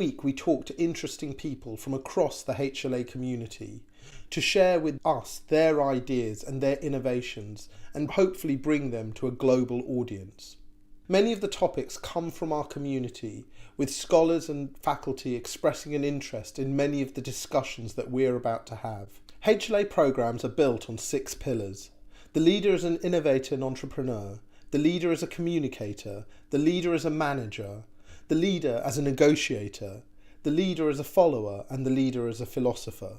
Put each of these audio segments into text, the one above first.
Week we talk to interesting people from across the HLA community to share with us their ideas and their innovations and hopefully bring them to a global audience. Many of the topics come from our community, with scholars and faculty expressing an interest in many of the discussions that we're about to have. HLA programs are built on 6 pillars. The leader is an innovator and entrepreneur, the leader is a communicator, the leader is a manager, the leader as a negotiator, the leader as a follower, and the leader as a philosopher.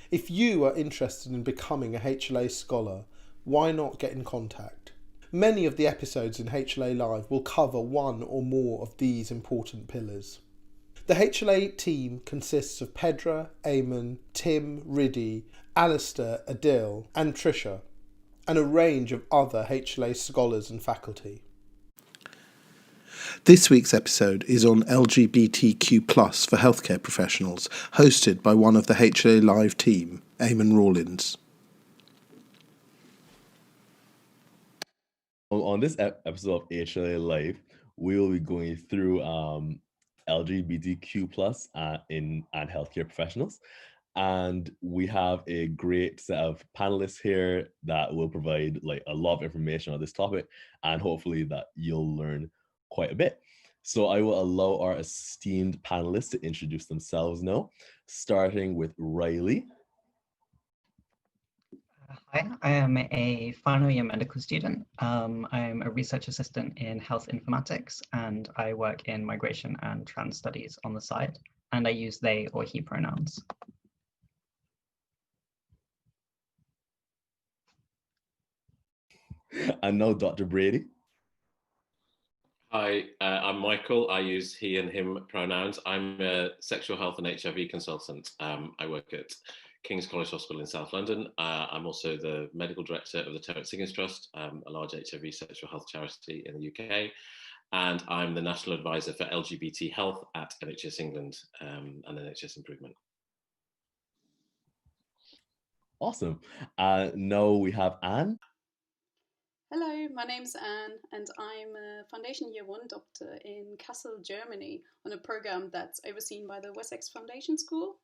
If you are interested in becoming a HLA scholar, why not get in contact? Many of the episodes in HLA Live will cover one or more of these important pillars. The HLA team consists of Pedra, Eamon, Tim, Riddy, Alistair, Adil, and Trisha, and a range of other HLA scholars and faculty. This week's episode is on LGBTQ+ for healthcare professionals, hosted by one of the HLA Live team, Eamon Rawlins. On this episode of HLA Live, we will be going through LGBTQ+ and healthcare professionals. And we have a great set of panelists here that will provide a lot of information on this topic, and hopefully that you'll learn quite a bit. So I will allow our esteemed panelists to introduce themselves now, starting with Riley. Hi, I am a final year medical student. I'm a research assistant in health informatics, and I work in migration and trans studies on the side, and I use they or he pronouns. And now Dr. Brady. Hi, I'm Michael. I use he and him pronouns. I'm a sexual health and HIV consultant. I work at King's College Hospital in South London. I'm also the medical director of the Terence Higgins Trust, a large HIV sexual health charity in the UK. And I'm the national advisor for LGBT health at NHS England and NHS Improvement. Awesome. Now we have Anne. Hello, my name's Anne, and I'm a Foundation Year 1 doctor in Kassel, Germany, on a program that's overseen by the Wessex Foundation School.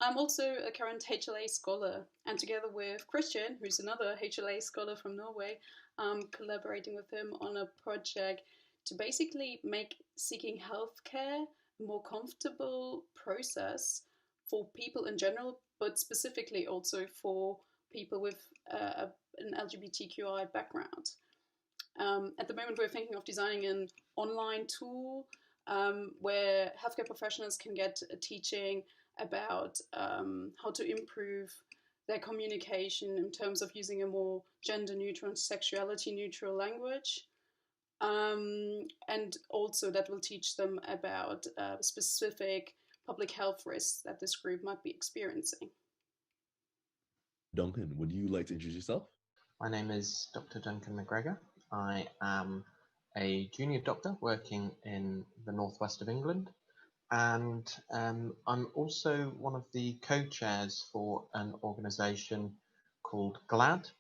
I'm also a current HLA scholar, and together with Christian, who's another HLA scholar from Norway, I'm collaborating with him on a project to basically make seeking healthcare a more comfortable process for people in general, but specifically also for people with an LGBTQI background. At the moment, we're thinking of designing an online tool where healthcare professionals can get a teaching about how to improve their communication in terms of using a more gender-neutral and sexuality-neutral language. And also that will teach them about specific public health risks that this group might be experiencing. Duncan, would you like to introduce yourself? My name is Dr. Duncan McGregor. I am a junior doctor working in the northwest of England, and I'm also one of the co-chairs for an organisation called GLAD,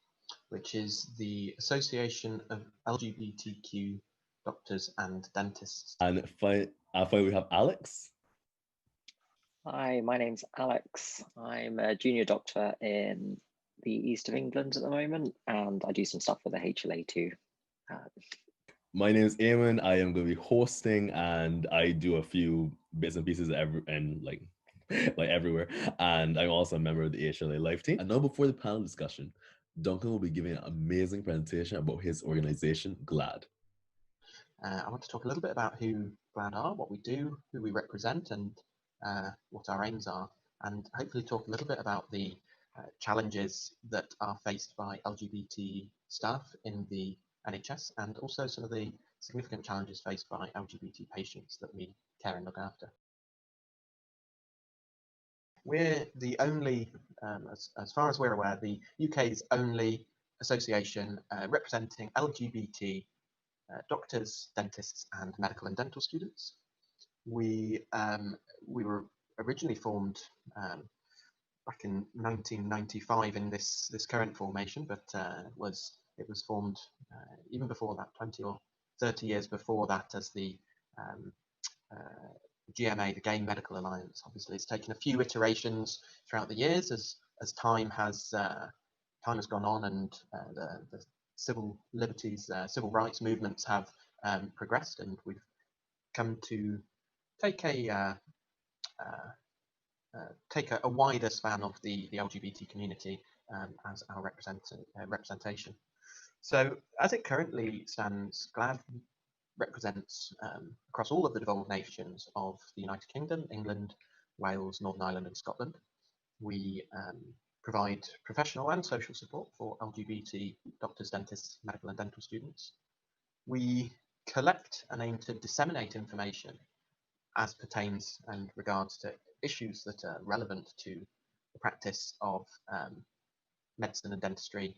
which is the Association of LGBTQ Doctors and Dentists. And finally we have Alex. Hi, my name's Alex. I'm a junior doctor in the east of England at the moment, and I do some stuff with the HLA too. My name is Eamon. I am going to be hosting, and I do a few bits and pieces everywhere. And I'm also a member of the HLA Live team. And now, before the panel discussion, Duncan will be giving an amazing presentation about his organization, GLAD. I want to talk a little bit about who GLAD are, what we do, who we represent, and what our aims are, and hopefully talk a little bit about the challenges that are faced by LGBT staff in the NHS, and also some of the significant challenges faced by LGBT patients that we care and look after. We're the only, as far as we're aware, the UK's only association representing LGBT doctors, dentists, and medical and dental students. We were originally formed back in 1995 in this current formation, but it was formed even before that, 20 or 30 years before that, as the GMA, the Gay Medical Alliance. Obviously, it's taken a few iterations throughout the years as time has gone on, and the civil liberties, civil rights movements have progressed, and we've come to take a wider span of the LGBT community as our representation. So as it currently stands, GLAD represents across all of the devolved nations of the United Kingdom, England, Wales, Northern Ireland and Scotland. We provide professional and social support for LGBT doctors, dentists, medical and dental students. We collect and aim to disseminate information as pertains and regards to issues that are relevant to the practice of medicine and dentistry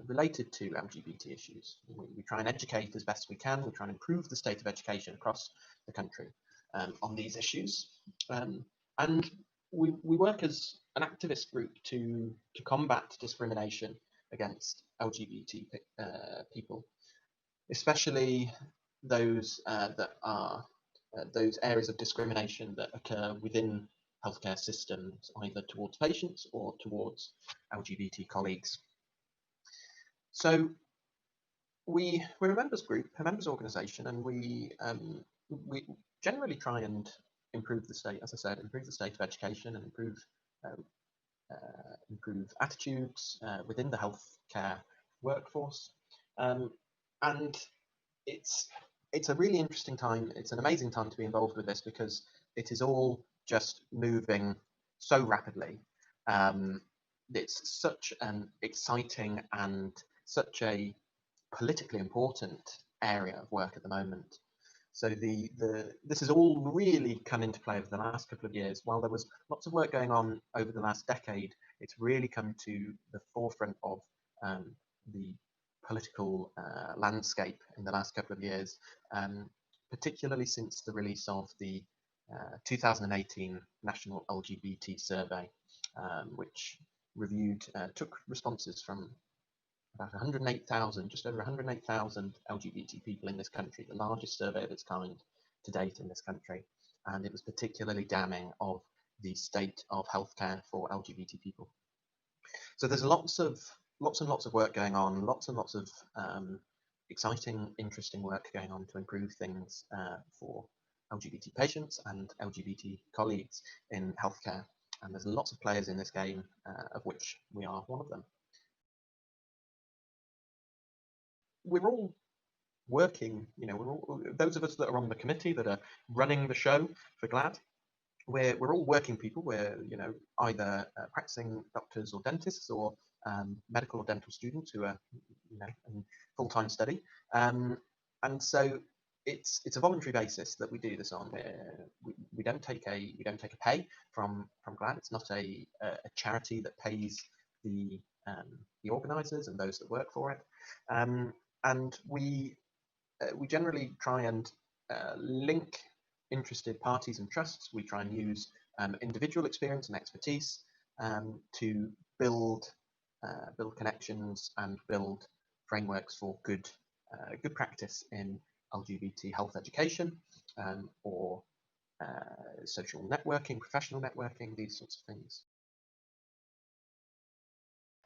related to LGBT issues. We try and educate as best we can. We try and improve the state of education across the country on these issues. And we work as an activist group to combat discrimination against LGBT people, especially those that are those areas of discrimination that occur within healthcare systems, either towards patients or towards LGBT colleagues. So we're a members group, a members organisation, and we generally try and improve the state, as I said, improve the state of education and improve attitudes within the healthcare workforce. And it's a really interesting time. It's an amazing time to be involved with this because it is all just moving so rapidly. It's such an exciting and such a politically important area of work at the moment. So this has all really come into play over the last couple of years. While there was lots of work going on over the last decade, it's really come to the forefront of the political landscape in the last couple of years, particularly since the release of the 2018 National LGBT Survey, which took responses from about 108,000, just over 108,000 LGBT people in this country, the largest survey of its kind to date in this country. And it was particularly damning of the state of healthcare for LGBT people. So there's lots and lots of work going on, lots and lots of exciting, interesting work going on to improve things for LGBT patients and LGBT colleagues in healthcare. And there's lots of players in this game, of which we are one of them. We're all working, those of us that are on the committee that are running the show for GLAD, we're all working people. We're, either practicing doctors or dentists or medical or dental students who are, in full-time study. And so it's a voluntary basis that we do this on. We don't take a pay from GLAD. It's not a charity that pays the organisers and those that work for it. And we generally try and link interested parties and trusts. We try and use individual experience and expertise to build connections and build frameworks for good practice in LGBT health education or social networking, professional networking, these sorts of things.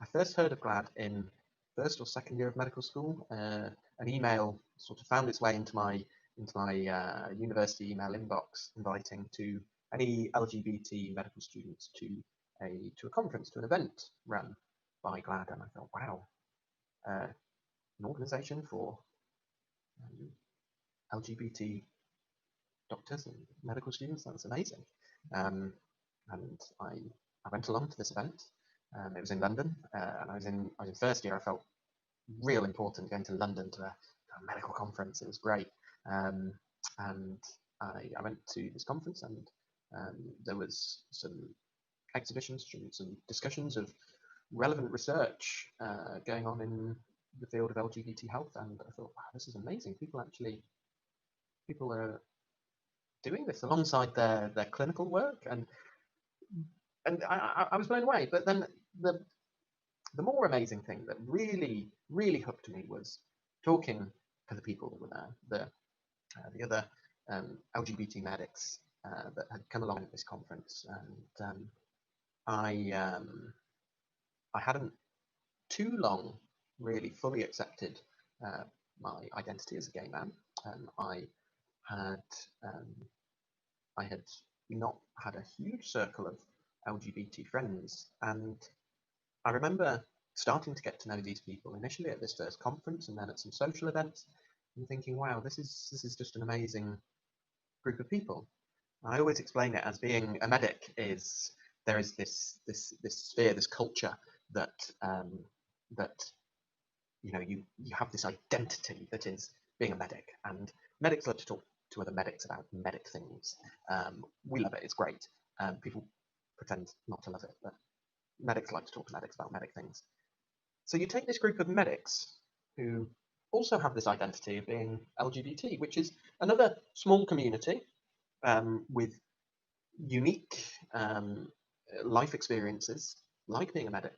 I first heard of GLAD in first or second year of medical school. An email sort of found its way into my university email inbox, inviting to any LGBT medical students to a conference, to an event run by GLAD, and I thought, wow, an organisation for LGBT doctors and medical students, that's amazing. And I went along to this event. It was in London, and I was in first year. I felt real important going to London to a medical conference. It was great. And I went to this conference, and there was some exhibitions, some discussions of relevant research going on in the field of LGBT health, and I thought, wow, this is amazing. People are doing this alongside their clinical work, and I was blown away. But then the more amazing thing that really hooked me was talking to the people that were there, the other LGBT medics that had come along at this conference, and I hadn't too long really fully accepted my identity as a gay man. I had I had not had a huge circle of LGBT friends, and I remember starting to get to know these people initially at this first conference, and then at some social events, and thinking, wow, this is just an amazing group of people. I always explain it as being a medic is there is this sphere, this culture that that you have this identity that is being a medic, and medics love to talk to other medics about medic things. We love it; it's great. People pretend not to love it, but medics like to talk to medics about medic things. So you take this group of medics who also have this identity of being LGBT, which is another small community with unique life experiences, like being a medic.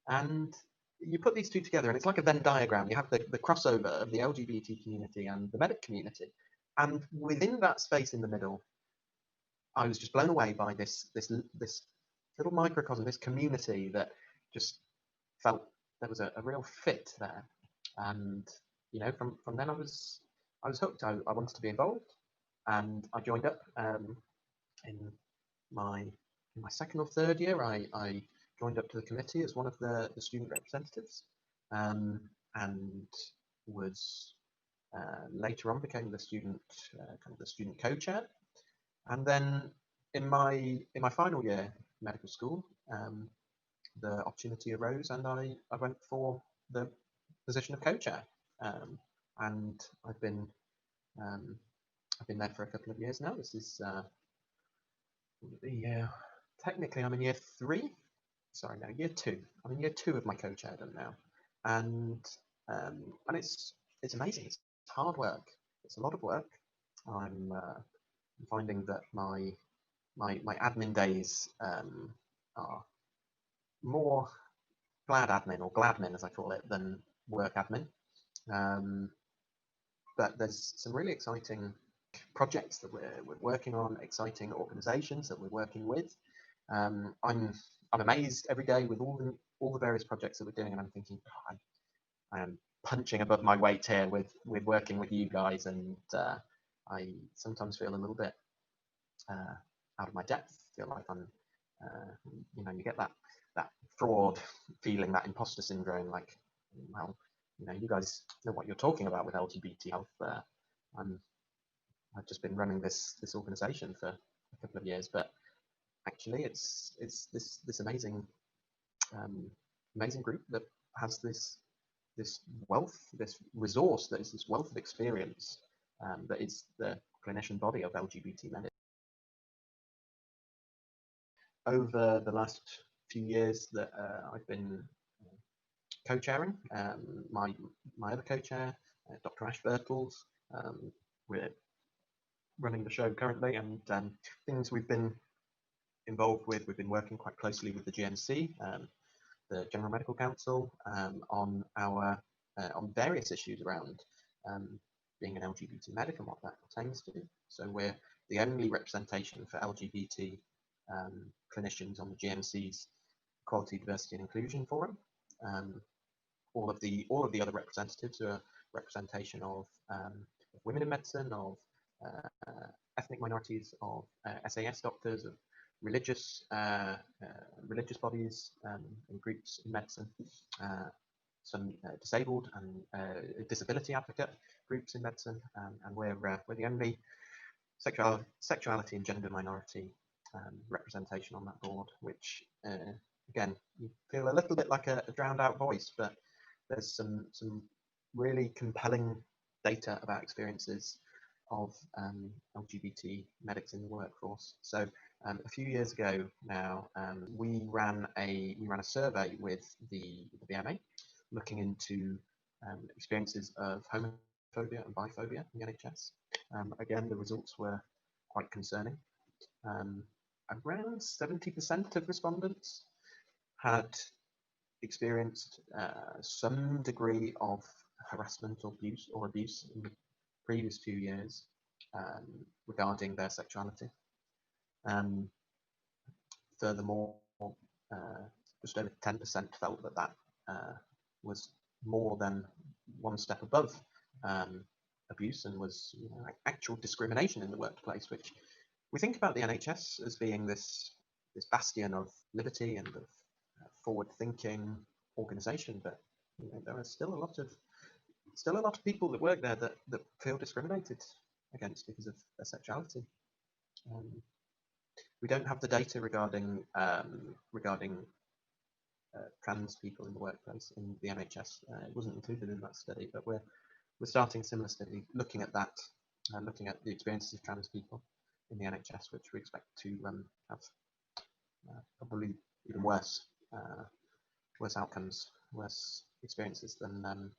And you put these two together, and it's like a Venn diagram. You have the crossover of the LGBT community and the medic community. And within that space in the middle, I was just blown away by this little microcosm, this community that just felt there was a real fit there. And from then I was hooked. I wanted to be involved, and I joined up in my second or third year. I joined up to the committee as one of the student representatives, and was later on became the student co-chair. And then in my final year medical school, the opportunity arose, and I went for the position of co-chair, and I've been there for a couple of years now. This is technically I'm in year 3. Sorry, no, year 2. I'm in year 2 of my co-chairdom now, and it's amazing. It's hard work. It's a lot of work. I'm finding that my admin days are more glad admin, or gladmin as I call it, than work admin. But there's some really exciting projects that we're working on, exciting organisations that we're working with. I'm amazed every day with all the various projects that we're doing, and I'm thinking, oh, I am punching above my weight here with working with you guys, and I sometimes feel a little bit out of my depth. Feel like I'm, you get that fraud feeling, that imposter syndrome, like, well, you guys know what you're talking about with LGBT health. I've just been running this organisation for a couple of years, but actually it's this amazing group that has this wealth, this resource, that is this wealth of experience, that is the clinician body of LGBT medics. Over the last few years that I've been co-chairing, my other co-chair, Dr. Ash Birtles, we're running the show currently, and things we've been involved with, we've been working quite closely with the GMC, the General Medical Council, on various issues around being an LGBT medic and what that pertains to. So we're the only representation for LGBT clinicians on the GMC's Quality, Diversity and Inclusion Forum. All of the other representatives are representation of women in medicine, of ethnic minorities, of SAS doctors, of religious bodies and groups in medicine, some disabled and disability advocate groups in medicine, and we're the only sexuality and gender minority representation on that board, which again, you feel a little bit like a drowned out voice, but there's some really compelling data about experiences of LGBT medics in the workforce. So a few years ago now, we ran a survey with the BMA, looking into experiences of homophobia and biphobia in the NHS. Again, the results were quite concerning. Around 70% of respondents had experienced some degree of harassment or abuse in the previous 2 years regarding their sexuality. Furthermore, just over 10% felt that that was more than one step above abuse and was like actual discrimination in the workplace, which we think about the NHS as being this bastion of liberty and of forward-thinking organisation, but there are still a lot of people that work there that feel discriminated against because of their sexuality. We don't have the data regarding trans people in the workplace in the NHS. It wasn't included in that study, but we're starting a similar study looking at that, looking at the experiences of trans people in the NHS, which we expect to have probably even worse outcomes, worse experiences than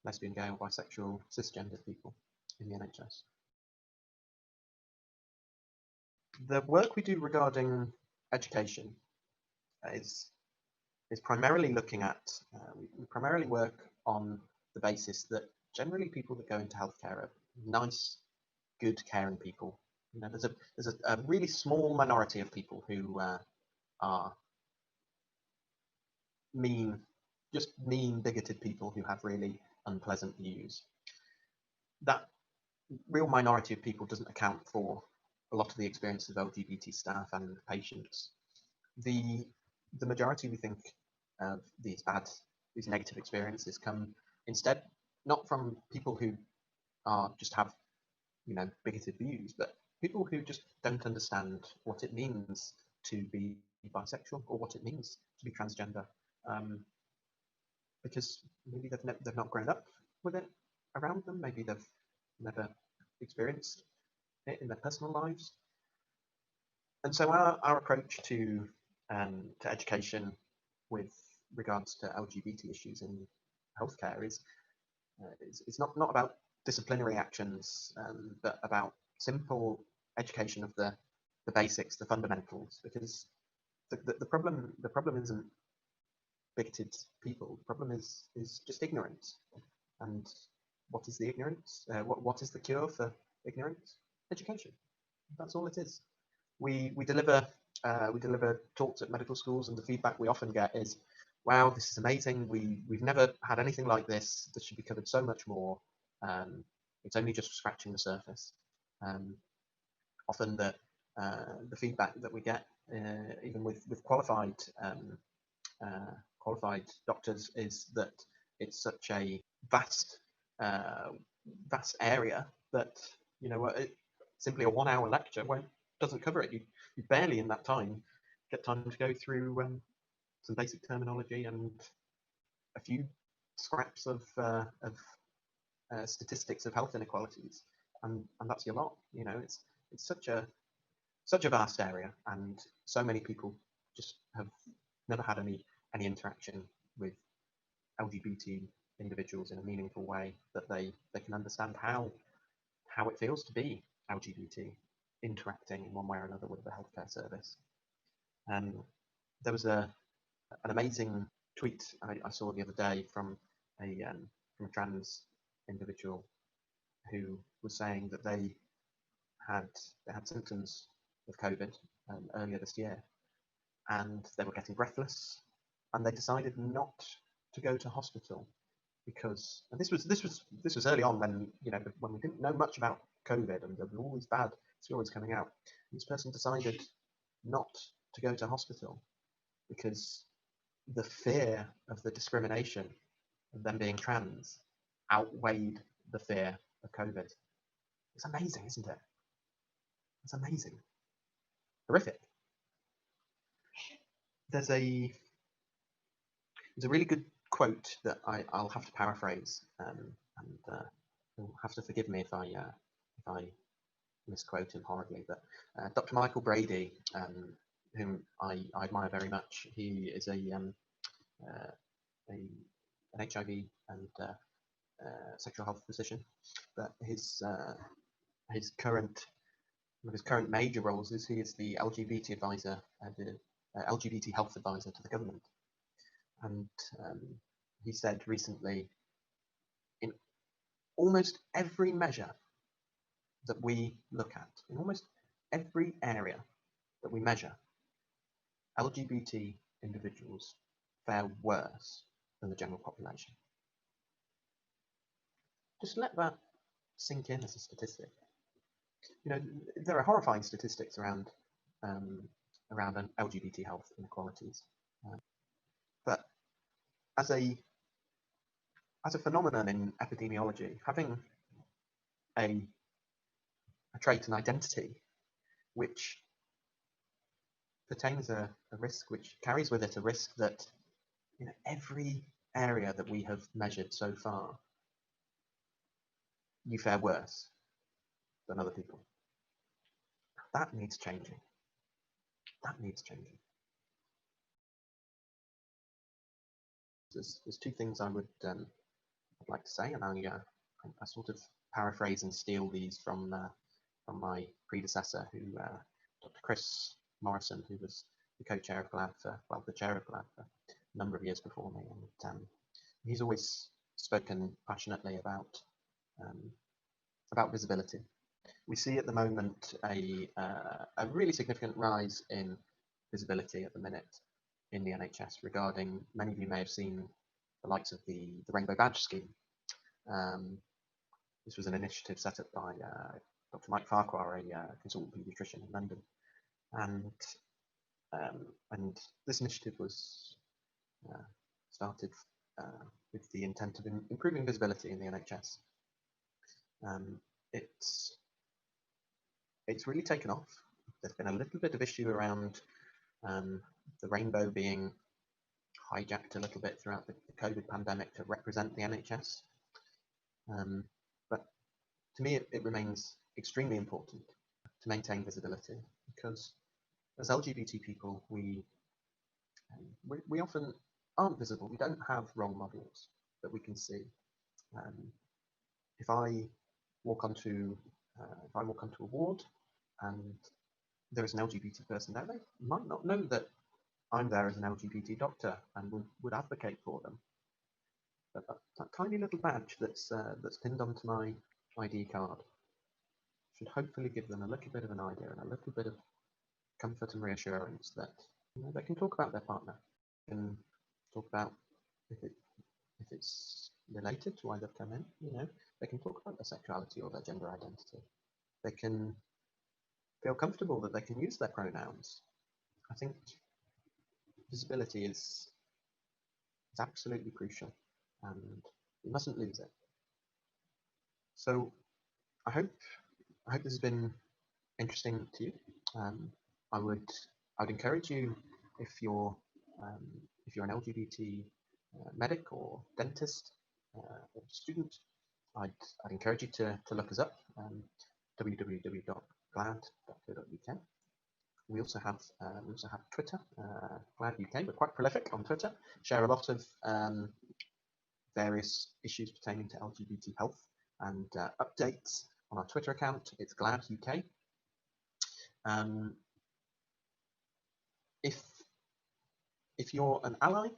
lesbian, gay, or bisexual, cisgendered people in the NHS. The work we do regarding education is primarily looking at, we primarily work on the basis that generally people that go into healthcare are nice, good, caring people. There's a really small minority of people who are mean, bigoted people who have really unpleasant views. That real minority of people doesn't account for a lot of the experiences of LGBT staff and patients. The majority, we think, of these negative experiences come instead not from people who just have bigoted views, but people who just don't understand what it means to be bisexual or what it means to be transgender, because maybe they've not grown up with it around them, maybe they've never experienced it in their personal lives. And so our approach to education with regards to LGBT issues in healthcare is not about disciplinary actions, but about simple education of the basics, the fundamentals, because the problem isn't bigoted people. The problem is just ignorance. And what is the ignorance? What is the cure for ignorance? Education. That's all it is. We deliver talks at medical schools, and the feedback we often get is, "Wow, this is amazing. We've never had anything like this. This should be covered so much more. It's only just scratching the surface." Often the feedback that we get, even with qualified doctors, is that it's such a vast area that simply a 1 hour lecture doesn't cover it. You barely in that time get time to go through some basic terminology and a few scraps of statistics of health inequalities, and that's your lot. It's such a vast area, and so many people just have never had any interaction with LGBT individuals in a meaningful way that they can understand how it feels to be LGBT, interacting in one way or another with the healthcare service. There was an amazing tweet I saw the other day from a trans individual who was saying that they had symptoms of COVID earlier this year, and they were getting breathless, and they decided not to go to hospital because, and this was early on when we didn't know much about COVID and there were all these bad stories coming out. This person decided not to go to hospital because the fear of the discrimination of them being trans outweighed the fear of COVID. It's amazing, isn't it? It's amazing. Horrific. There's a really good quote that I'll have to paraphrase, and you'll have to forgive me if I misquote him horribly. But Dr. Michael Brady, whom I admire very much, he is an HIV and sexual health physician, but one of his current major roles is he is the LGBT advisor and the LGBT health advisor to the government. And he said recently, in almost every measure that we look at, in almost every area, that we measure, LGBT individuals fare worse than the general population. Just let that sink in as a statistic. You know, there are horrifying statistics around LGBT health inequalities, but as a phenomenon in epidemiology, having a trait, an identity, which pertains a risk, which carries with it a risk that, in every area that we have measured so far, you fare worse than other people. That needs changing. That needs changing. There's two things I'd like to say, and I sort of paraphrase and steal these from my predecessor, Dr. Chris Morrison, who was the co-chair of GLAD the chair of GLAD for a number of years before me, and he's always spoken passionately about visibility. We see at the moment a really significant rise in visibility at the minute in the NHS regarding, many of you may have seen the likes of the Rainbow Badge scheme. This was an initiative set up by Dr. Mike Farquhar, a consultant paediatrician in London, and this initiative was started with the intent of improving visibility in the NHS. It's really taken off. There's been a little bit of issue around the rainbow being hijacked a little bit throughout the COVID pandemic to represent the NHS. But to me, it remains extremely important to maintain visibility, because as LGBT people, we often aren't visible. We don't have role models that we can see. If I walk onto a ward and there is an LGBT person there, they might not know that I'm there as an LGBT doctor and would advocate for them. But that tiny little badge that's pinned onto my ID card should hopefully give them a little bit of an idea and a little bit of comfort and reassurance that, you know, they can talk about their partner, they can talk about if it's related to why they've come in, you know, they can talk about their sexuality or their gender identity. They can feel comfortable that they can use their pronouns. I think visibility is absolutely crucial, and we mustn't lose it. So I hope this has been interesting to you. I would encourage you, if you're an LGBT medic or dentist or student, I'd encourage you to look us up, www.glad.co.uk. We also have Twitter, GLAD UK. We're quite prolific on Twitter. Share a lot of various issues pertaining to LGBT health and updates on our Twitter account. It's GLAD UK. If you're an ally,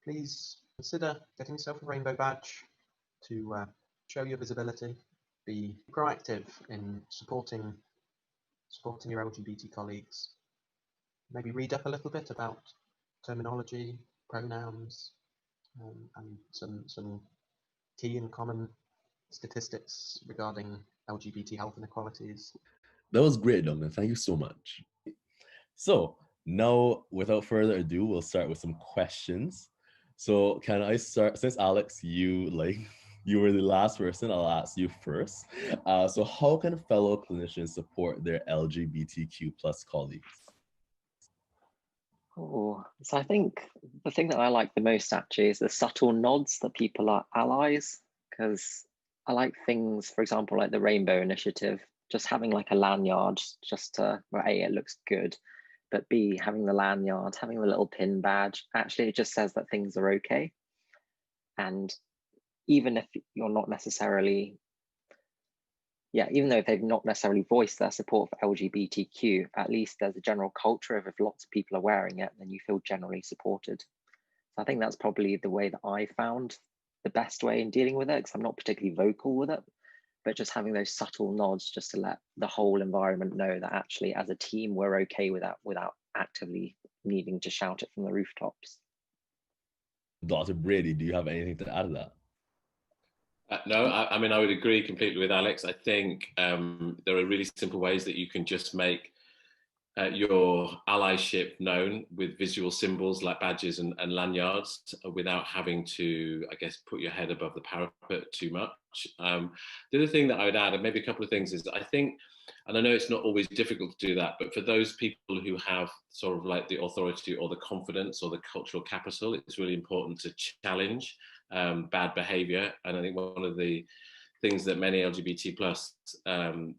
please consider getting yourself a rainbow badge to show your visibility. Be proactive in supporting your LGBT colleagues. Maybe read up a little bit about terminology, pronouns, and some key and common statistics regarding LGBT health inequalities. That was great, Duncan. Thank you so much. So now, without further ado, we'll start with some questions. So can I start, since Alex, you were the last person, I'll ask you first. So how can fellow clinicians support their LGBTQ plus colleagues? Oh, so I think the thing that I like the most actually is the subtle nods that people are allies, because I like things, for example, like the Rainbow Initiative, just having like a lanyard just to, well, A, it looks good, but B, having the lanyard, having the little pin badge, actually it just says that things are okay. And even if you're not necessarily, even though they've not necessarily voiced their support for LGBTQ, at least there's a general culture of if lots of people are wearing it, then you feel generally supported. So I think that's probably the way that I found the best way in dealing with it, because I'm not particularly vocal with it. but just having those subtle nods just to let the whole environment know that actually as a team, we're okay with that without actively needing to shout it from the rooftops. Dr. Brady, do you have anything to add to that? No, I mean, I would agree completely with Alex. I think there are really simple ways that you can just make your allyship known with visual symbols like badges and lanyards without having to, I guess, put your head above the parapet too much. The other thing that I would add, and maybe a couple of things, is I think, and I know it's not always difficult to do that, but for those people who have sort of like the authority or the confidence or the cultural capital, it's really important to challenge bad behavior. And I think one of the things that many LGBT plus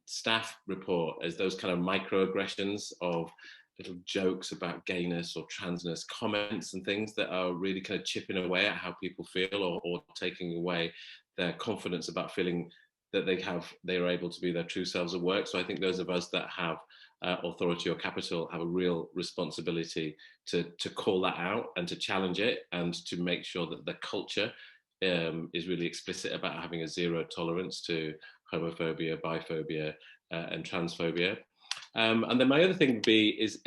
staff report as those kind of microaggressions of little jokes about gayness or transness, comments and things that are really kind of chipping away at how people feel, or taking away their confidence about feeling that they are able to be their true selves at work. So I think those of us that have authority or capital have a real responsibility to call that out and to challenge it, and to make sure that the culture is really explicit about having a zero tolerance to homophobia, biphobia, and transphobia. And then my other thing would be is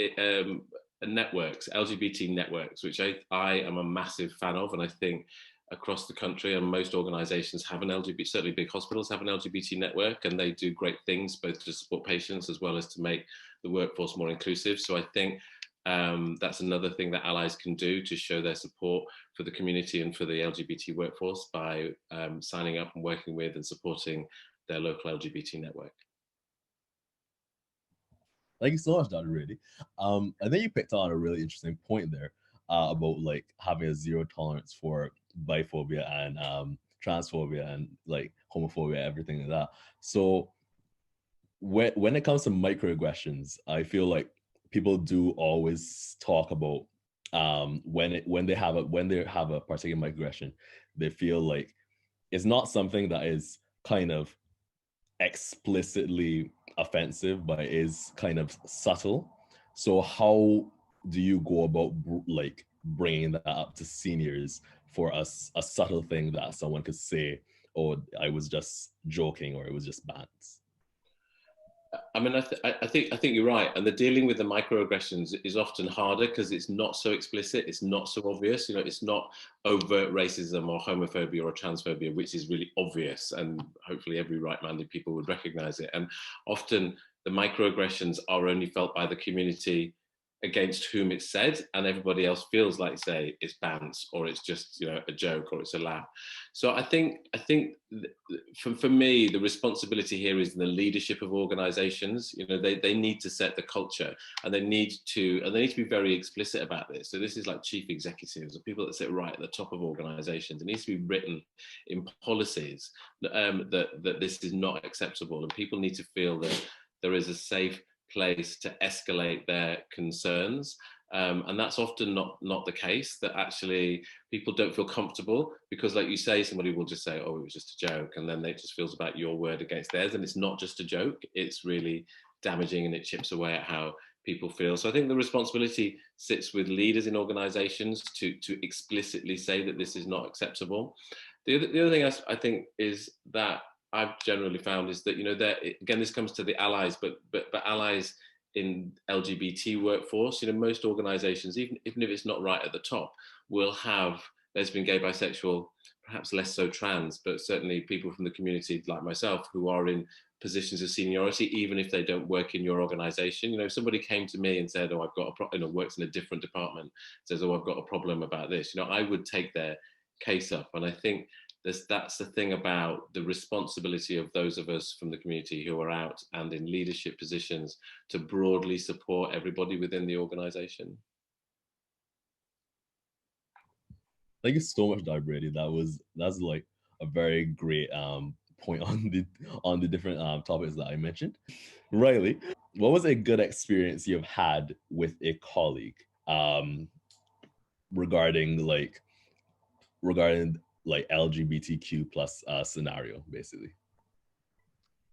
networks, LGBT networks, which I am a massive fan of, and I think across the country and most organisations have an LGBT, certainly big hospitals have an LGBT network, and they do great things both to support patients as well as to make the workforce more inclusive. So I think that's another thing that allies can do to show their support for the community and for the LGBT workforce by signing up and working with and supporting their local LGBT network. Thank you so much, Dr. Brady. I think you picked on a really interesting point there about like having a zero tolerance for biphobia and transphobia and like homophobia, everything like that. So when it comes to microaggressions, I feel like people do always talk about when they have a particular microaggression, they feel like it's not something that is kind of explicitly offensive, but it is kind of subtle. So how do you go about like bringing that up to seniors for a subtle thing that someone could say, "Oh, I was just joking," or "It was just bands"? I mean, I think you're right, and the dealing with the microaggressions is often harder because it's not so explicit, it's not so obvious. You know, it's not overt racism or homophobia or transphobia, which is really obvious, and hopefully every right-minded people would recognise it. And often the microaggressions are only felt by the community against whom it's said, and everybody else feels like, say, it's bands or it's just, you know, a joke or it's a laugh. So I think for me, the responsibility here is the leadership of organizations. You know, they need to set the culture, and they need to be very explicit about this. So this is like chief executives or people that sit right at the top of organizations. It needs to be written in policies that this is not acceptable, and people need to feel that there is a safe place to escalate their concerns. And that's often not the case, that actually people don't feel comfortable because, like you say, somebody will just say, "Oh, it was just a joke," and then it just feels about your word against theirs, and it's not just a joke, it's really damaging and it chips away at how people feel. So I think the responsibility sits with leaders in organizations to explicitly say that this is not acceptable. The other thing I think is that I've generally found is that, you know, that again, this comes to the allies, but allies in LGBT workforce, you know, most organizations, even if it's not right at the top, will have lesbian, gay, bisexual, perhaps less so trans, but certainly people from the community like myself who are in positions of seniority, even if they don't work in your organization. You know, if somebody came to me and said, "Oh, I've got a problem," you know, works in a different department, says, "Oh, I've got a problem about this," you know, I would take their case up. And I think that's the thing about the responsibility of those of us from the community who are out and in leadership positions to broadly support everybody within the organization. Thank you so much, Dr. Brady. That's like a very great point on the different topics that I mentioned. Riley, what was a good experience you've had with a colleague regarding LGBTQ plus scenario, basically?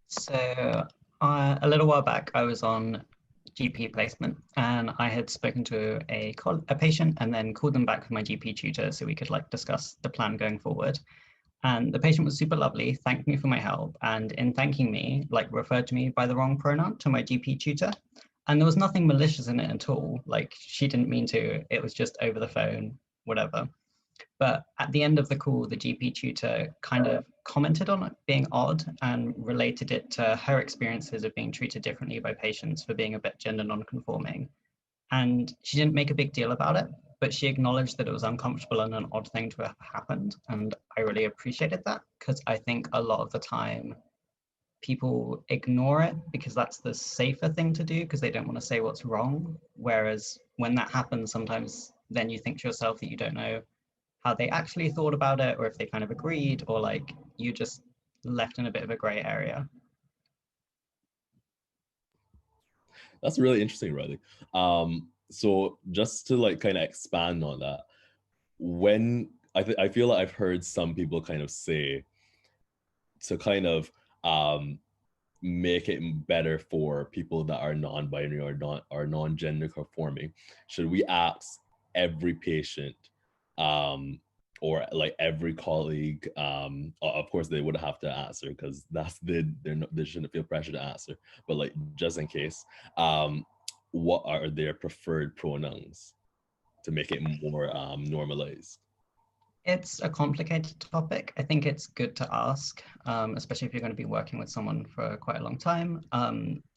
So a little while back, I was on GP placement, and I had spoken to a patient and then called them back with my GP tutor so we could like discuss the plan going forward. And the patient was super lovely, thanked me for my help, and in thanking me, like referred to me by the wrong pronoun to my GP tutor. And there was nothing malicious in it at all. Like she didn't mean to, it was just over the phone, whatever. But at the end of the call, the GP tutor kind of commented on it being odd and related it to her experiences of being treated differently by patients for being a bit gender non-conforming. And she didn't make a big deal about it, but she acknowledged that it was uncomfortable and an odd thing to have happened. And I really appreciated that, because I think a lot of the time people ignore it because that's the safer thing to do because they don't want to say what's wrong. Whereas when that happens, sometimes then you think to yourself that you don't know how they actually thought about it, or if they kind of agreed, or like you just left in a bit of a gray area. That's really interesting, Riley. So just to like kind of expand on that, when I feel like I've heard some people kind of say to kind of make it better for people that are non-binary or non-gender conforming, should we ask every patient or like every colleague, of course they would have to answer because that's they shouldn't feel pressure to answer, but like just in case, what are their preferred pronouns to make it more normalized? It's a complicated topic. I think it's good to ask, especially if you're going to be working with someone for quite a long time.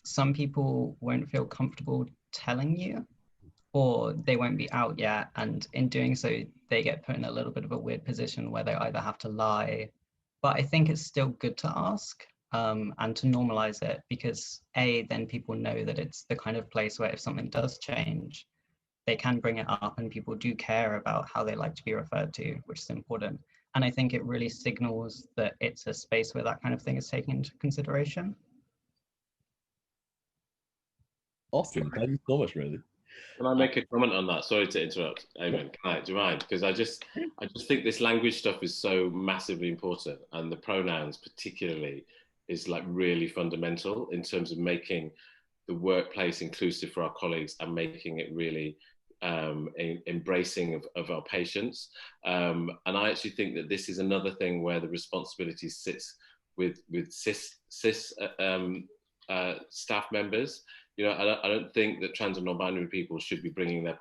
Some people won't feel comfortable telling you, or they won't be out yet. And in doing so, they get put in a little bit of a weird position where they either have to lie, but I think it's still good to ask and to normalize it because then people know that it's the kind of place where if something does change, they can bring it up and people do care about how they like to be referred to, which is important. And I think it really signals that it's a space where that kind of thing is taken into consideration. Awesome. Thank you so much, Riley. Can I make a comment on that? Sorry to interrupt, Eamon. Do you mind? Because I just think this language stuff is so massively important, and the pronouns particularly is like really fundamental in terms of making the workplace inclusive for our colleagues and making it really embracing of our patients. And I actually think that this is another thing where the responsibility sits with cis staff members. You know, I don't think that trans and non-binary people should be bringing their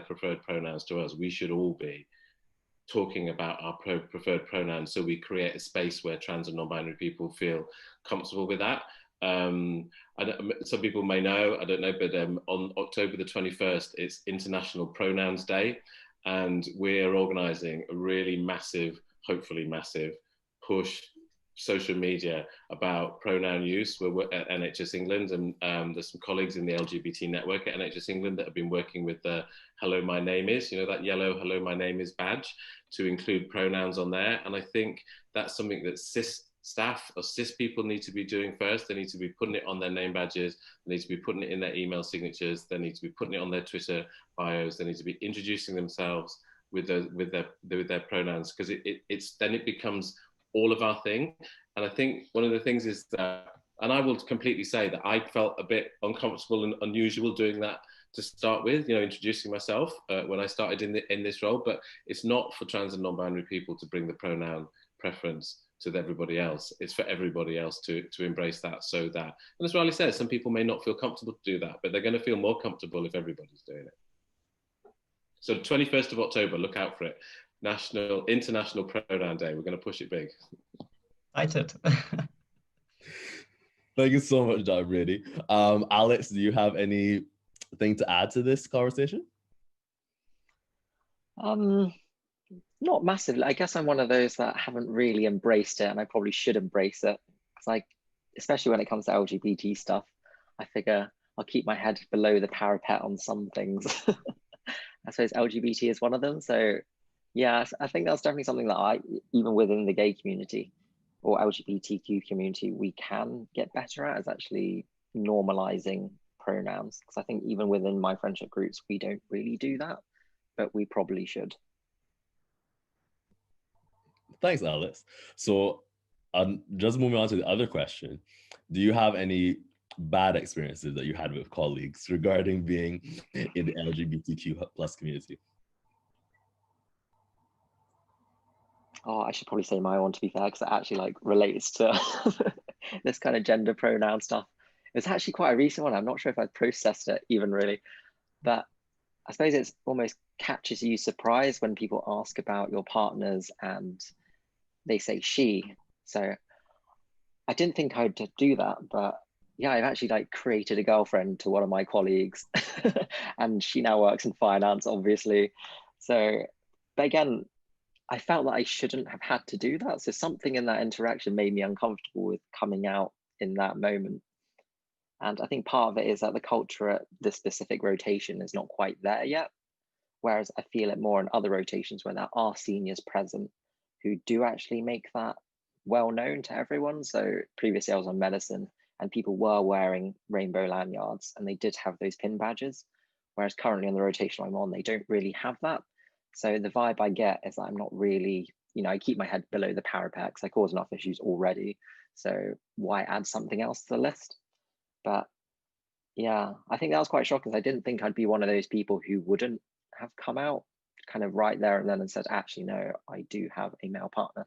preferred pronouns to us. We should all be talking about our preferred pronouns, so we create a space where trans and non-binary people feel comfortable with that. Some people may know, I don't know, but on October the 21st, it's International Pronouns Day, and we're organising a really massive, hopefully massive, push social media about pronoun use. We're at NHS England, and there's some colleagues in the LGBT network at NHS England that have been working with the Hello My Name Is, you know, that yellow Hello My Name Is badge, to include pronouns on there. And I think that's something that cis staff or cis people need to be doing first. They need to be putting it on their name badges, they need to be putting it in their email signatures, they need to be putting it on their Twitter bios, they need to be introducing themselves with their pronouns, because then it becomes all of our thing. And I think one of the things is that, and I will completely say that I felt a bit uncomfortable and unusual doing that to start with, you know, introducing myself when I started in this role, but it's not for trans and non-binary people to bring the pronoun preference to everybody else. It's for everybody else to embrace that, so that, and as Riley says, some people may not feel comfortable to do that, but they're going to feel more comfortable if everybody's doing it. So 21st of October, look out for it. International Pronoun Day. We're going to push it big. Excited. Thank you so much, Dr. Brady. Alex, do you have anything to add to this conversation? Not massively. I guess I'm one of those that haven't really embraced it, and I probably should embrace it. It's like, especially when it comes to LGBT stuff, I figure I'll keep my head below the parapet on some things. I suppose LGBT is one of them. So yeah, I think that's definitely something that even within the gay community or LGBTQ community, we can get better at, is actually normalizing pronouns. Because I think even within my friendship groups, we don't really do that, but we probably should. Thanks, Alex. So just moving on to the other question, do you have any bad experiences that you had with colleagues regarding being in the LGBTQ plus community? Oh, I should probably say my one, to be fair, because it actually like relates to this kind of gender pronoun stuff. It's actually quite a recent one. I'm not sure if I've processed it even really, but I suppose it's almost catches you surprised when people ask about your partners and they say she. So I didn't think I'd do that, but yeah, I've actually like created a girlfriend to one of my colleagues and she now works in finance, obviously. So, but again, I felt that I shouldn't have had to do that. So something in that interaction made me uncomfortable with coming out in that moment. And I think part of it is that the culture at this specific rotation is not quite there yet. Whereas I feel it more in other rotations where there are seniors present who do actually make that well known to everyone. So previously I was on medicine and people were wearing rainbow lanyards and they did have those pin badges. Whereas currently on the rotation I'm on, they don't really have that. So the vibe I get is that I'm not really, I keep my head below the parapet because I cause enough issues already. So why add something else to the list? But yeah, I think that was quite shocking. I didn't think I'd be one of those people who wouldn't have come out kind of right there and then and said, actually, no, I do have a male partner,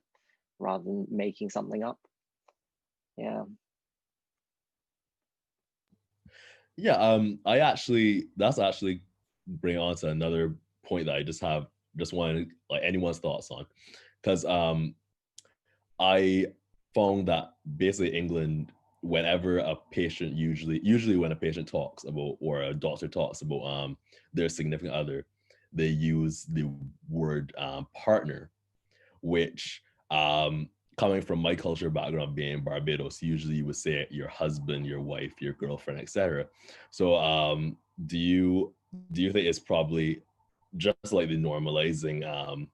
rather than making something up. Yeah. Yeah, that's actually bring on to another point that I just wanted like anyone's thoughts on. Because I found that basically England, whenever a patient usually when a patient talks about or a doctor talks about their significant other, they use the word partner, which coming from my culture background being in Barbados, usually you would say your husband, your wife, your girlfriend, etc. So do you think it's probably just like the normalizing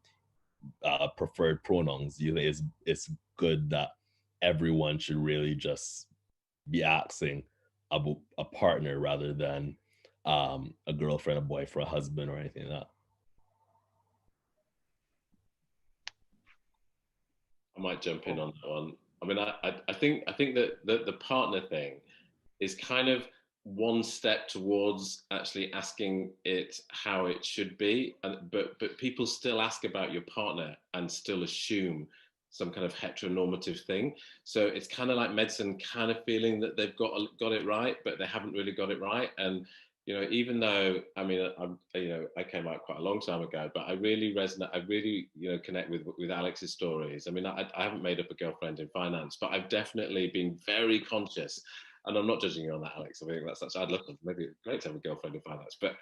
preferred pronouns? Do you think it's good that everyone should really just be asking about a partner rather than a girlfriend, a boyfriend, a husband, or anything like that? I might jump in on that one. I mean, I think that the partner thing is kind of one step towards actually asking it how it should be, but people still ask about your partner and still assume some kind of heteronormative thing. So it's kind of like medicine kind of feeling that they've got it right, but they haven't really got it right. And even though I came out quite a long time ago, but I really resonate. I really connect with Alex's stories. I mean, I haven't made up a girlfriend in finance, but I've definitely been very conscious. And I'm not judging you on that, Alex. I think that's such. I'd love to maybe great to have a girlfriend in finance, but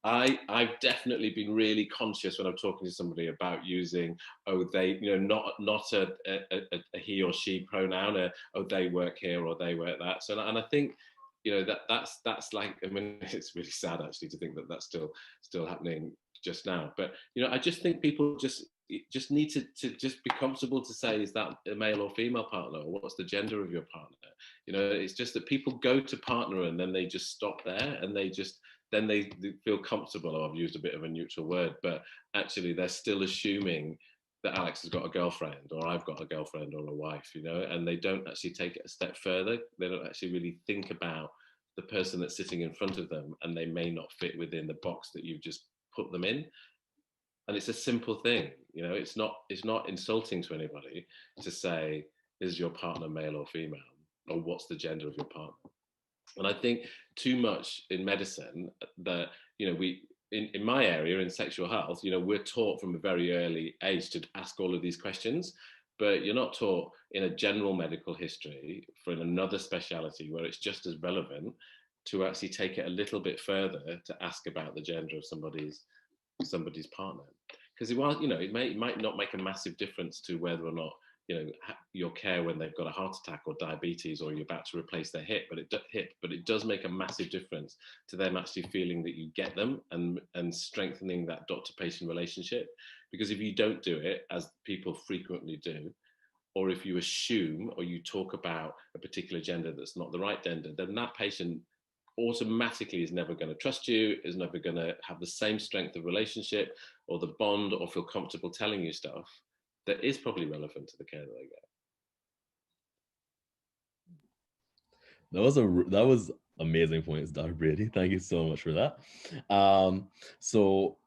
I've definitely been really conscious when I'm talking to somebody about using they, not a he or she pronoun, they work here or they work that. So, and I think that's like, I mean, it's really sad actually to think that that's still happening just now. But I just think people just need to just be comfortable to say, is that a male or female partner, or what's the gender of your partner? It's just that people go to partner and then they just stop there and then they feel comfortable. Oh, I've used a bit of a neutral word, but actually they're still assuming that Alex has got a girlfriend or I've got a girlfriend or a wife, and they don't actually take it a step further. They don't actually really think about the person that's sitting in front of them, and they may not fit within the box that you've just put them in. And it's a simple thing, it's not insulting to anybody to say, is your partner male or female, or what's the gender of your partner? And I think too much in medicine that, we, in my area, in sexual health, we're taught from a very early age to ask all of these questions, but you're not taught in a general medical history for another speciality where it's just as relevant to actually take it a little bit further to ask about the gender of somebody's partner. Because it might not make a massive difference to whether or not your care when they've got a heart attack or diabetes or you're about to replace their hip, but it does make a massive difference to them actually feeling that you get them and strengthening that doctor-patient relationship. Because if you don't do it, as people frequently do, or if you assume or you talk about a particular gender that's not the right gender, then that patient automatically is never going to trust you, is never going to have the same strength of relationship or the bond or feel comfortable telling you stuff that is probably relevant to the care that they get. That was amazing points, Dr. Brady. Thank you so much for that. So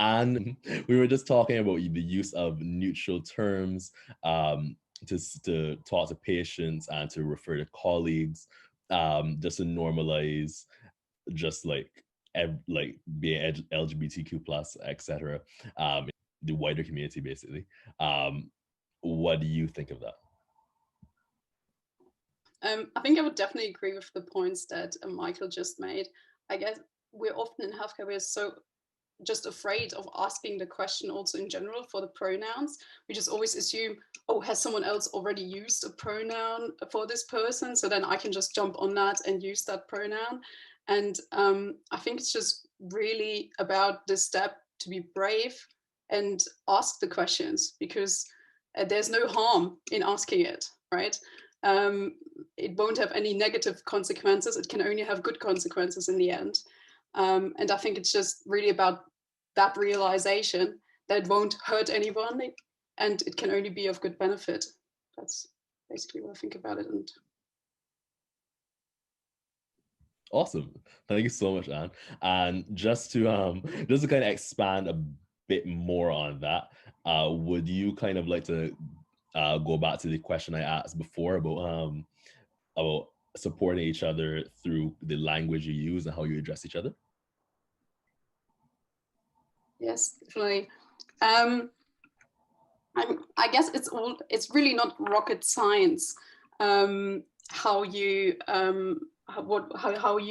And we were just talking about the use of neutral terms to talk to patients and to refer to colleagues, just to normalize just like being LGBTQ plus, etc. The wider community, basically. What do you think of that? I think I would definitely agree with the points that Michael just made. I guess we're often in healthcare, we're so just afraid of asking the question also in general for the pronouns. We just always assume, oh, has someone else already used a pronoun for this person? So then I can just jump on that and use that pronoun. And I think it's just really about this step to be brave and ask the questions, because there's no harm in asking it, right? It won't have any negative consequences. It can only have good consequences in the end. And I think it's just really about that realization that it won't hurt anyone and it can only be of good benefit. That's basically what I think about it. And awesome, thank you so much, Anne. And just to kind of expand a bit more on that, would you kind of like to go back to the question I asked before about supporting each other through the language you use and how you address each other? Yes, definitely. I guess it's really not rocket science how you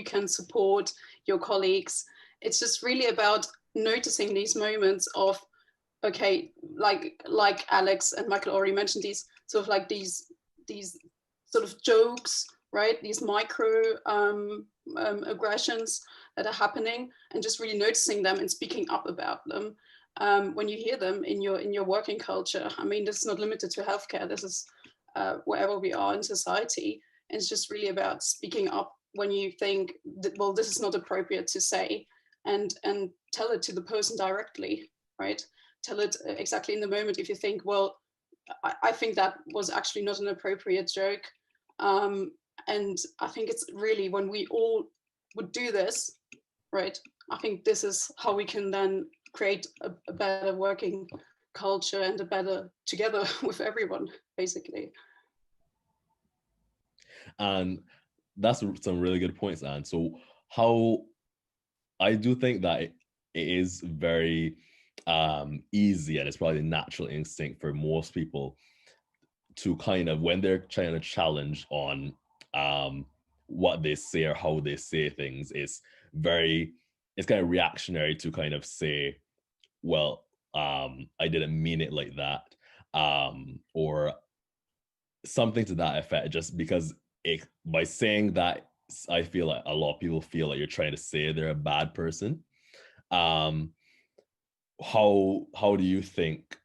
can support your colleagues. It's just really about noticing these moments of, okay, like Alex and Michael already mentioned, these sort of like these sort of jokes, right? These micro aggressions that are happening, and just really noticing them and speaking up about them when you hear them in your working culture. I mean, this is not limited to healthcare. This is wherever we are in society. And it's just really about speaking up when you think that, well, this is not appropriate to say, and tell it to the person directly, right? Tell it exactly in the moment. If you think, well, I think that was actually not an appropriate joke. And I think it's really when we all would do this, right? I think this is how we can then create a better working culture and a better together with everyone, basically. And that's some really good points, Anne. So how I do think that it is very easy, and it's probably a natural instinct for most people to kind of, when they're trying to challenge on what they say or how they say things, it's kind of reactionary to kind of say, well, I didn't mean it like that, or something to that effect, just because by saying that, I feel like a lot of people feel like you're trying to say they're a bad person. How do you think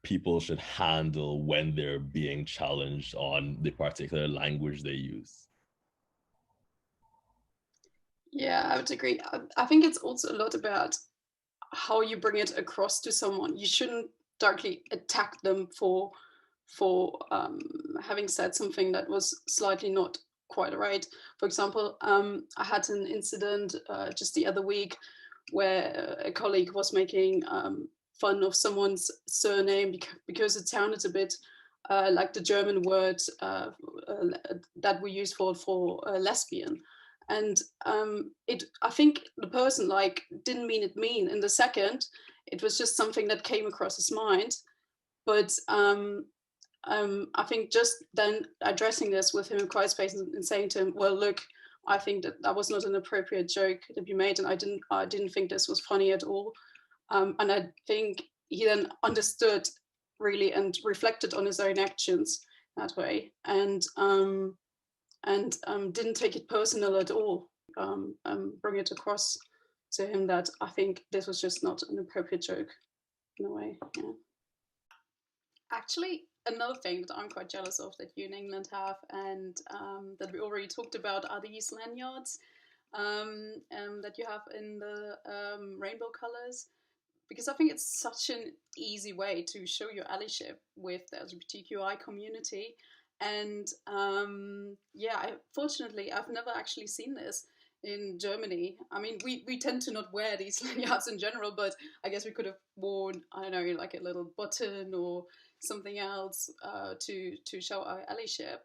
people should handle when they're being challenged on the particular language they use? Yeah, I would agree. I think it's also a lot about how you bring it across to someone. You shouldn't directly attack them for having said something that was slightly not quite right. For example, I had an incident just the other week where a colleague was making fun of someone's surname because it sounded a bit like the German word that we use for lesbian. And I think the person didn't mean it mean in the second. It was just something that came across his mind. But I think just then addressing this with him in quiet space and saying to him, well, look, I think that was not an appropriate joke that you made, and I didn't think this was funny at all. And I think he then understood really and reflected on his own actions that way, and didn't take it personal at all. Bring it across to him that I think this was just not an appropriate joke in a way. Yeah. Actually, another thing that I'm quite jealous of that you in England have, and that we already talked about, are these lanyards that you have in the rainbow colors. Because I think it's such an easy way to show your allyship with the LGBTQI community. And fortunately, I've never actually seen this in Germany. I mean, we tend to not wear these lanyards in general, but I guess we could have worn, I don't know, like a little button or something else to show our allyship.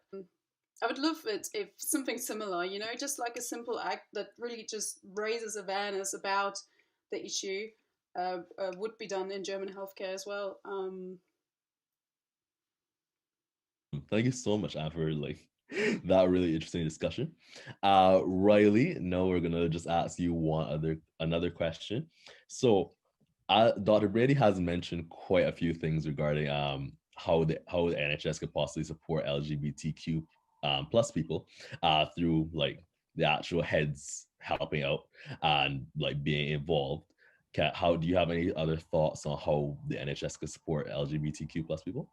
I would love it if something similar, you know, just like a simple act that really just raises awareness about the issue would be done in German healthcare as well. Thank you so much, Anne, for like that really interesting discussion. Riley, now we're gonna just ask you another question. So, Dr. Brady has mentioned quite a few things regarding how the NHS could possibly support LGBTQ plus people through like the actual heads helping out and like being involved. How do you have any other thoughts on how the NHS could support LGBTQ plus people?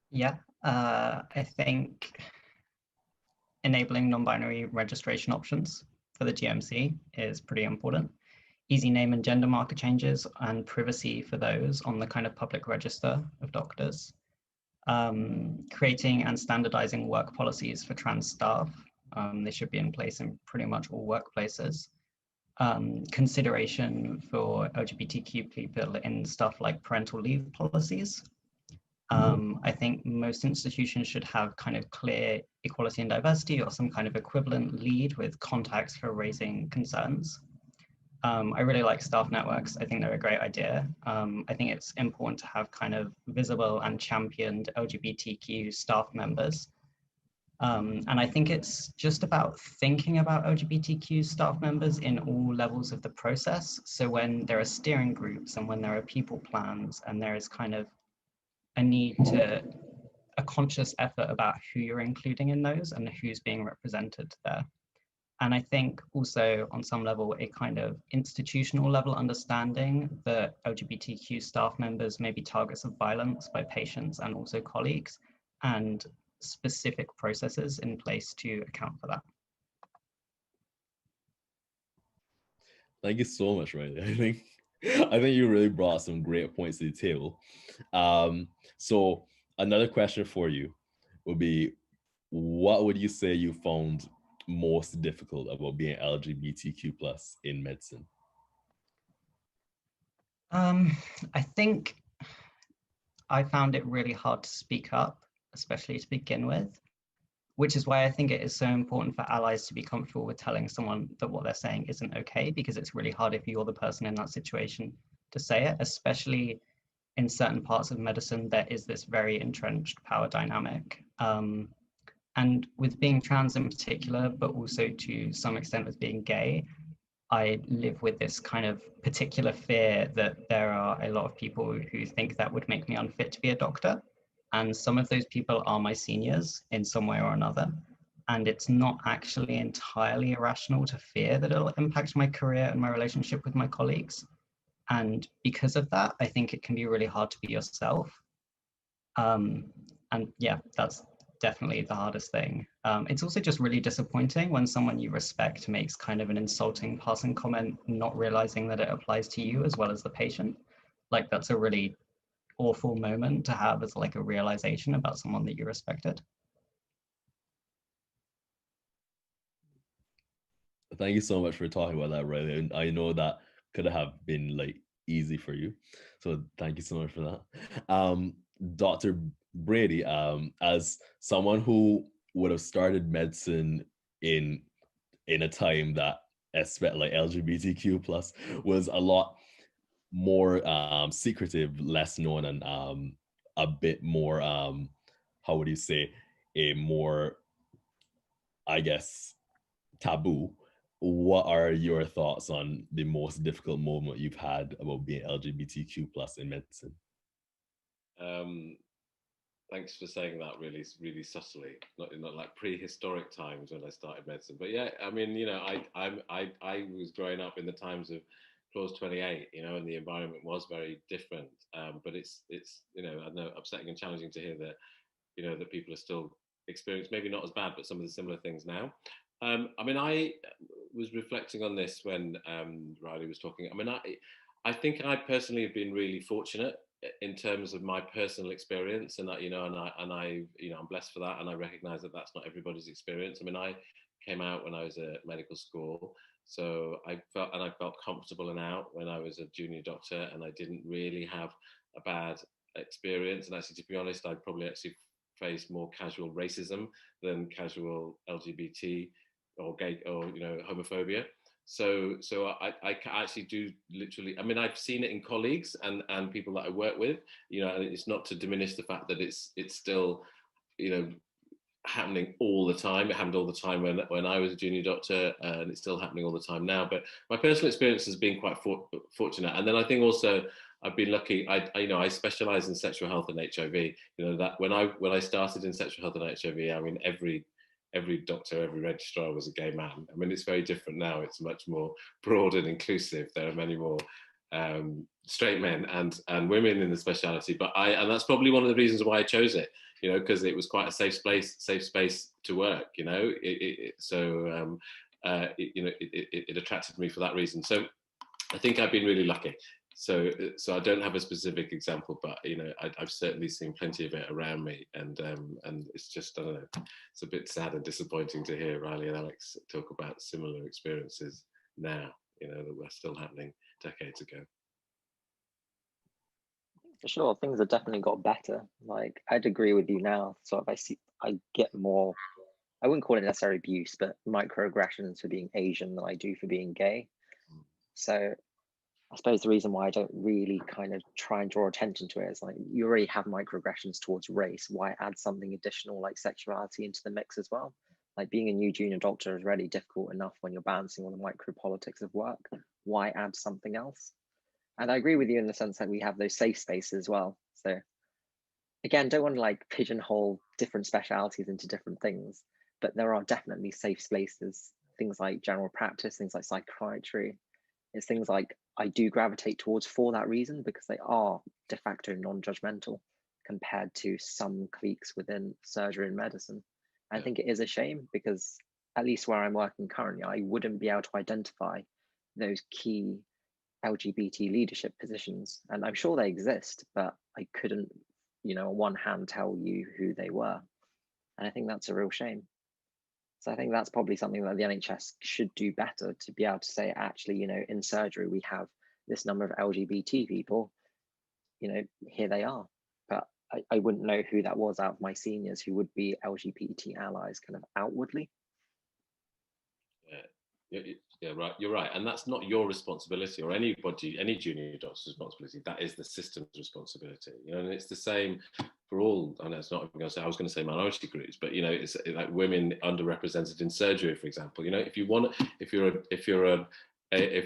Yeah, I think enabling non-binary registration options for the GMC is pretty important. Easy name and gender marker changes and privacy for those on the kind of public register of doctors. Creating and standardizing work policies for trans staff. They should be in place in pretty much all workplaces. Consideration for LGBTQ people in stuff like parental leave policies. I think most institutions should have kind of clear equality and diversity or some kind of equivalent lead with contacts for raising concerns. I really like staff networks. I think they're a great idea. I think it's important to have kind of visible and championed LGBTQ staff members. And I think it's just about thinking about LGBTQ staff members in all levels of the process. So when there are steering groups and when there are people plans and there is kind of a conscious effort about who you're including in those and who's being represented there. And I think also on some level, a kind of institutional level understanding that LGBTQ staff members may be targets of violence by patients and also colleagues, and specific processes in place to account for that. Thank you so much, Riley. I think you really brought some great points to the table. So another question for you would be, what would you say you found most difficult about being LGBTQ plus in medicine? I think I found it really hard to speak up, especially to begin with, which is why I think it is so important for allies to be comfortable with telling someone that what they're saying isn't okay, because it's really hard if you're the person in that situation to say it, especially in certain parts of medicine. There is this very entrenched power dynamic. And with being trans in particular, but also to some extent with being gay, I live with this kind of particular fear that there are a lot of people who think that would make me unfit to be a doctor. And some of those people are my seniors in some way or another. And it's not actually entirely irrational to fear that it'll impact my career and my relationship with my colleagues. And because of that, I think it can be really hard to be yourself. And yeah, that's definitely the hardest thing. It's also just really disappointing when someone you respect makes kind of an insulting passing comment, not realizing that it applies to you as well as the patient. Like, that's a really awful moment to have as like a realization about someone that you respected. Thank you so much for talking about that, Riley. And I know that could have been like easy for you. So thank you so much for that. Dr. Brady, as someone who would have started medicine in a time that like LGBTQ plus was a lot more secretive, less known, and a bit more how would you say, a more, I guess, taboo. What are your thoughts on the most difficult moment you've had about being LGBTQ plus in medicine? Thanks for saying that really, really subtly, not like prehistoric times when I started medicine. But yeah, I mean, you know, I was growing up in the times of Clause 28, you know, and the environment was very different. But it's you know, I know, upsetting and challenging to hear that, you know, that people are still experiencing, maybe not as bad, but some of the similar things now. I mean, I was reflecting on this when Riley was talking. I mean, I think I personally have been really fortunate in terms of my personal experience, and that, you know, and I you know, I'm blessed for that, and I recognize that that's not everybody's experience. I mean, I came out when I was at medical school. So I felt comfortable and out when I was a junior doctor, and I didn't really have a bad experience. And actually, to be honest, I probably actually faced more casual racism than casual LGBT or gay or homophobia. So I actually do literally. I mean, I've seen it in colleagues and people that I work with. And it's not to diminish the fact that it's still, happening all the time. It happened all the time when I was a junior doctor, and it's still happening all the time now. But my personal experience has been quite fortunate. And then I think also I've been lucky. I specialize in sexual health and HIV. That when I started in sexual health and HIV, I mean every doctor, every registrar was a gay man. I mean, it's very different now. It's much more broad and inclusive. There are many more straight men and women in the specialty. And that's probably one of the reasons why I chose it. Because it was quite a safe space to work. It attracted me for that reason. So I think I've been really lucky. So I don't have a specific example, but I've certainly seen plenty of it around me, and it's just, I don't know, it's a bit sad and disappointing to hear Riley and Alex talk about similar experiences now, that were still happening decades ago. For sure, things have definitely got better. Like, I'd agree with you now. Sort of, I get more, I wouldn't call it necessarily abuse, but microaggressions for being Asian than I do for being gay. So I suppose the reason why I don't really kind of try and draw attention to it is like, you already have microaggressions towards race. Why add something additional like sexuality into the mix as well? Like, being a new junior doctor is already difficult enough when you're balancing all the micro politics of work. Why add something else? And I agree with you in the sense that we have those safe spaces as well. So again, don't want to like pigeonhole different specialities into different things, but there are definitely safe spaces, things like general practice, things like psychiatry. It's things like I do gravitate towards for that reason, because they are de facto non-judgmental compared to some cliques within surgery and medicine. I think it is a shame, because at least where I'm working currently, I wouldn't be able to identify those key LGBT leadership positions, and I'm sure they exist, but I couldn't, on one hand tell you who they were, and I think that's a real shame. So I think that's probably something that the NHS should do better, to be able to say, actually, in surgery we have this number of LGBT people, here they are, but I wouldn't know who that was out of my seniors who would be LGBT allies kind of outwardly. Yeah, right. You're right, and that's not your responsibility or any junior doctor's responsibility. That is the system's responsibility. And it's the same for all. I know it's not. I was going to say minority groups, but it's like women underrepresented in surgery, for example. If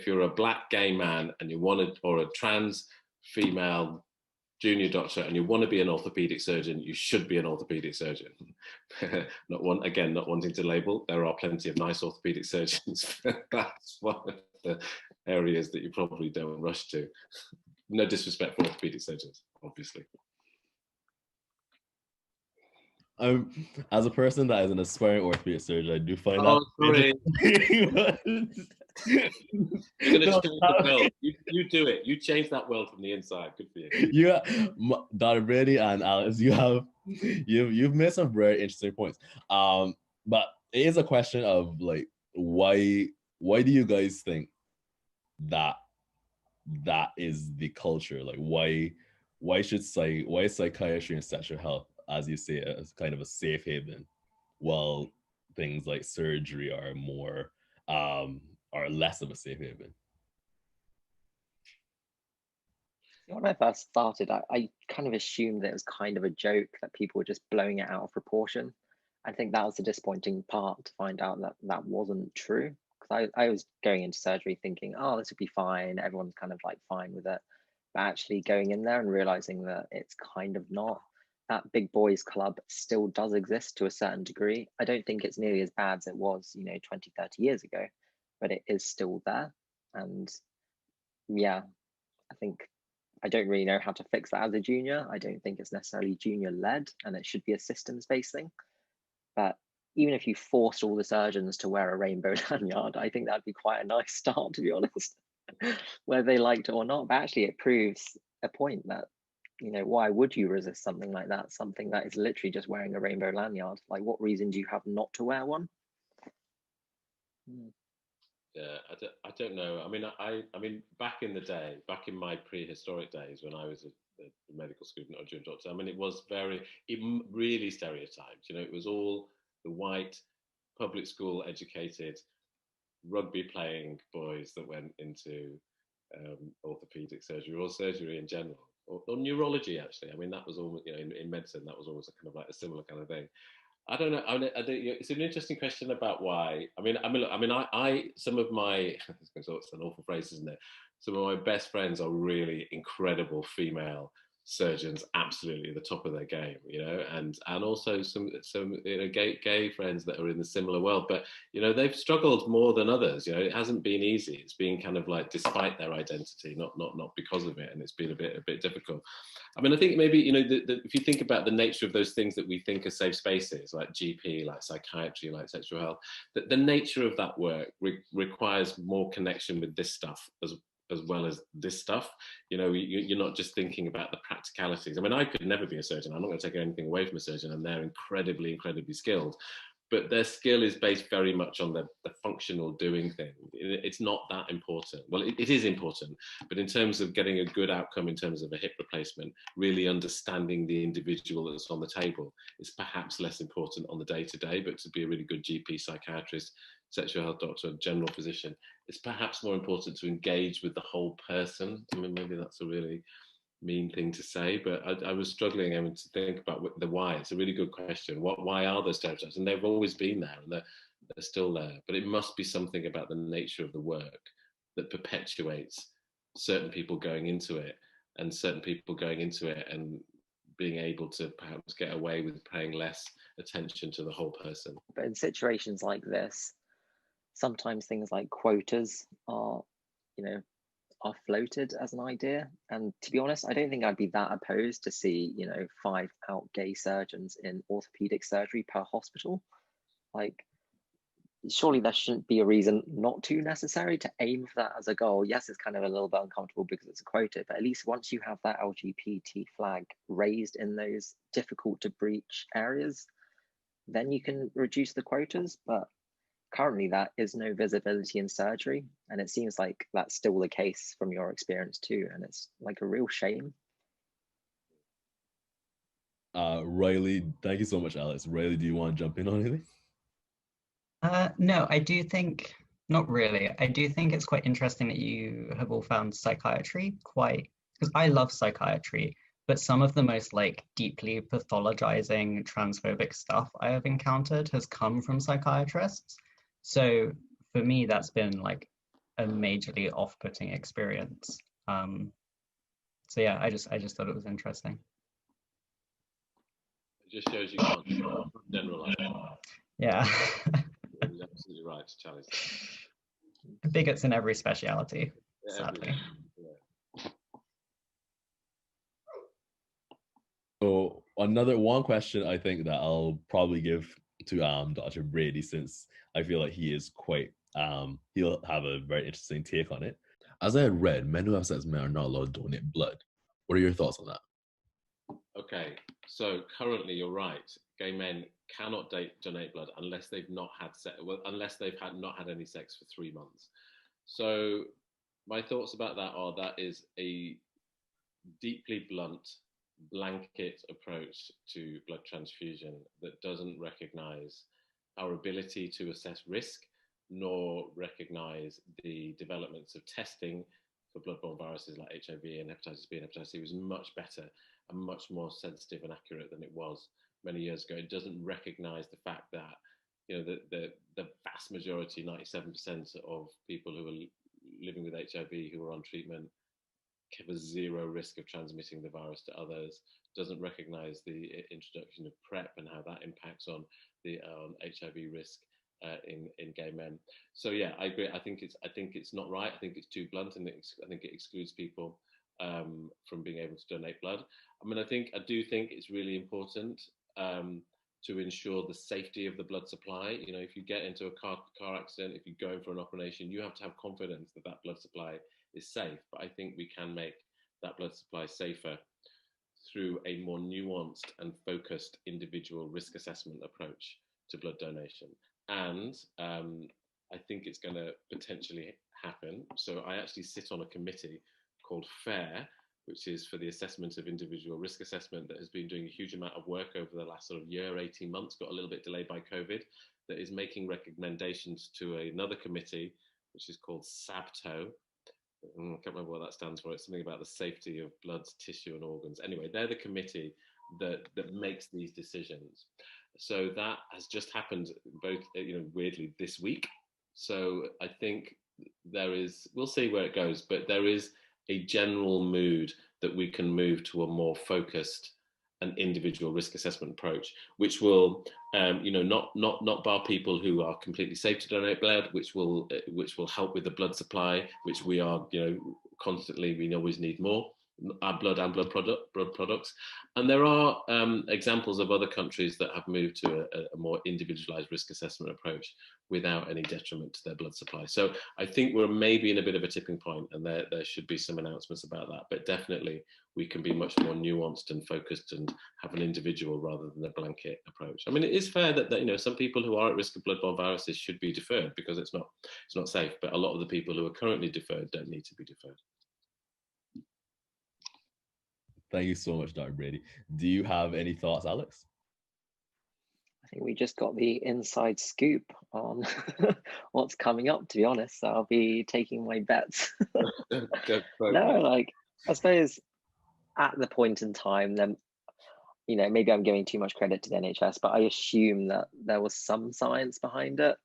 you're a black gay man and you want or a trans female junior doctor and you want to be an orthopedic surgeon, you should be an orthopedic surgeon. Not wanting to label, there are plenty of nice orthopedic surgeons. That's one of the areas that you probably don't rush to. No disrespect for orthopedic surgeons, obviously. As a person that is an aspiring orthopedic surgeon, I do find sorry. You're going to change the world. You do it. You change that world from the inside. Good for you. Yeah, Dr. Brady and Alex, you've made some very interesting points. But it is a question of like, why do you guys think that is the culture? Like, why is psychiatry and sexual health, as you say, as kind of a safe haven, while things like surgery are more are less of a safe haven? When I first started, I kind of assumed that it was kind of a joke, that people were just blowing it out of proportion. I think that was the disappointing part, to find out that that wasn't true. Because I was going into surgery thinking, oh, this would be fine. Everyone's kind of like fine with it. But actually going in there and realizing that it's kind of not. That big boys club still does exist to a certain degree. I don't think it's nearly as bad as it was, 20, 30 years ago, but it is still there. And yeah, I think I don't really know how to fix that as a junior. I don't think it's necessarily junior led, and it should be a systems based thing. But even if you forced all the surgeons to wear a rainbow lanyard, I think that'd be quite a nice start, to be honest, whether they liked it or not. But actually it proves a point that, why would you resist something like that? Something that is literally just wearing a rainbow lanyard. Like, what reason do you have not to wear one? Yeah, I don't know. I mean, I mean, back in the day, back in my prehistoric days when I was a medical student or junior doctor, I mean, it really stereotyped. You know, it was all the white, public school educated, rugby playing boys that went into orthopedic surgery or surgery in general, or neurology actually. I mean, that was almost, you know, in medicine, that was always a kind of like a similar kind of thing. I don't know. It's an interesting question about why. I some of my it's an awful phrase, isn't it? Some of my best friends are really incredible female surgeons, absolutely at the top of their game, you know, and also some you know, gay friends that are in the similar world, but you know, they've struggled more than others. You know, it hasn't been easy. It's been kind of like despite their identity, not because of it, and it's been a bit difficult. I mean, I think maybe, you know, if you think about the nature of those things that we think are safe spaces, like GP, like psychiatry, like sexual health, the nature of that work requires more connection with this stuff as well as this stuff. You know, you're not just thinking about the practicalities. I mean, I could never be a surgeon. I'm not going to take anything away from a surgeon, and they're incredibly skilled. But their skill is based very much on the functional doing thing. It's not that important. Well, it is important, but in terms of getting a good outcome in terms of a hip replacement, really understanding the individual that's on the table is perhaps less important on the day-to-day, but to be a really good GP, psychiatrist, sexual health doctor, general physician, it's perhaps more important to engage with the whole person. I mean, maybe that's a really mean thing to say, but I was struggling to think about the why. It's a really good question. Why are those stereotypes? And they've always been there, and they're still there. But it must be something about the nature of the work that perpetuates certain people going into it, and certain people going into it and being able to perhaps get away with paying less attention to the whole person. But in situations like this, sometimes things like quotas are, you know, are floated as an idea. And to be honest, I don't think I'd be that opposed to see, you know, 5 out gay surgeons in orthopedic surgery per hospital. Like, surely there shouldn't be a reason not to necessary to aim for that as a goal. Yes, it's kind of a little bit uncomfortable because it's a quota, but at least once you have that LGBT flag raised in those difficult to breach areas, then you can reduce the quotas. But currently that is no visibility in surgery, and it seems like that's still the case from your experience too, and it's like a real shame. Riley, thank you so much, Alex. Riley, do you want to jump in on anything? No, I do think, not really. I do think it's quite interesting that you have all found psychiatry quite, because I love psychiatry, but some of the most like deeply pathologizing transphobic stuff I have encountered has come from psychiatrists. So for me, that's been like a majorly off-putting experience. So yeah, I just thought it was interesting. It just shows you can't generalize. Yeah. You're absolutely right to challenge that. Bigots in every speciality, sadly. Yeah. So one question I think that I'll probably give to Dr. Brady, since I feel like he is quite he'll have a very interesting take on it. As I had read, men who have sex with men are not allowed to donate blood. What are your thoughts on that? Okay, so currently you're right. Gay men cannot donate blood unless they've not had sex, unless they've not had any sex for 3 months. So my thoughts about that are that is a deeply blunt blanket approach to blood transfusion that doesn't recognize our ability to assess risk, nor recognize the developments of testing for bloodborne viruses like HIV and hepatitis B and hepatitis C was much better and much more sensitive and accurate than it was many years ago. It doesn't recognize the fact that, you know, the vast majority, 97% of people who are living with HIV who are on treatment have a zero risk of transmitting the virus to others, doesn't recognize the introduction of PrEP and how that impacts on the HIV risk in gay men. So yeah, I agree. I think it's not right. I think it's too blunt, and I think it excludes people from being able to donate blood. I mean, I do think it's really important to ensure the safety of the blood supply. You know, if you get into a car accident, if you're going for an operation, you have to have confidence that that blood supply is safe. But I think we can make that blood supply safer through a more nuanced and focused individual risk assessment approach to blood donation. And I think it's going to potentially happen. So I actually sit on a committee called FAIR, which is for the assessment of individual risk assessment, that has been doing a huge amount of work over the last sort of year, 18 months, got a little bit delayed by COVID, that is making recommendations to another committee, which is called SABTO. I can't remember what that stands for. It's something about the safety of blood, tissue and organs. Anyway, they're the committee that makes these decisions. So that has just happened both, weirdly this week. So I think we'll see where it goes, but there is a general mood that we can move to a more focused and individual risk assessment approach, which will, not bar people who are completely safe to donate blood, which will help with the blood supply, which we are, constantly, we always need more. Our blood and blood products. And there are examples of other countries that have moved to a more individualized risk assessment approach without any detriment to their blood supply. So I think we're maybe in a bit of a tipping point, and there should be some announcements about that. But definitely we can be much more nuanced and focused and have an individual rather than a blanket approach. I mean, it is fair that some people who are at risk of bloodborne viruses should be deferred because it's not safe. But a lot of the people who are currently deferred don't need to be deferred. Thank you so much, Dr. Brady. Do you have any thoughts, Alex? I think we just got the inside scoop on what's coming up, to be honest. So I'll be taking my bets. No, I suppose at the point in time, then, maybe I'm giving too much credit to the NHS, but I assume that there was some science behind it.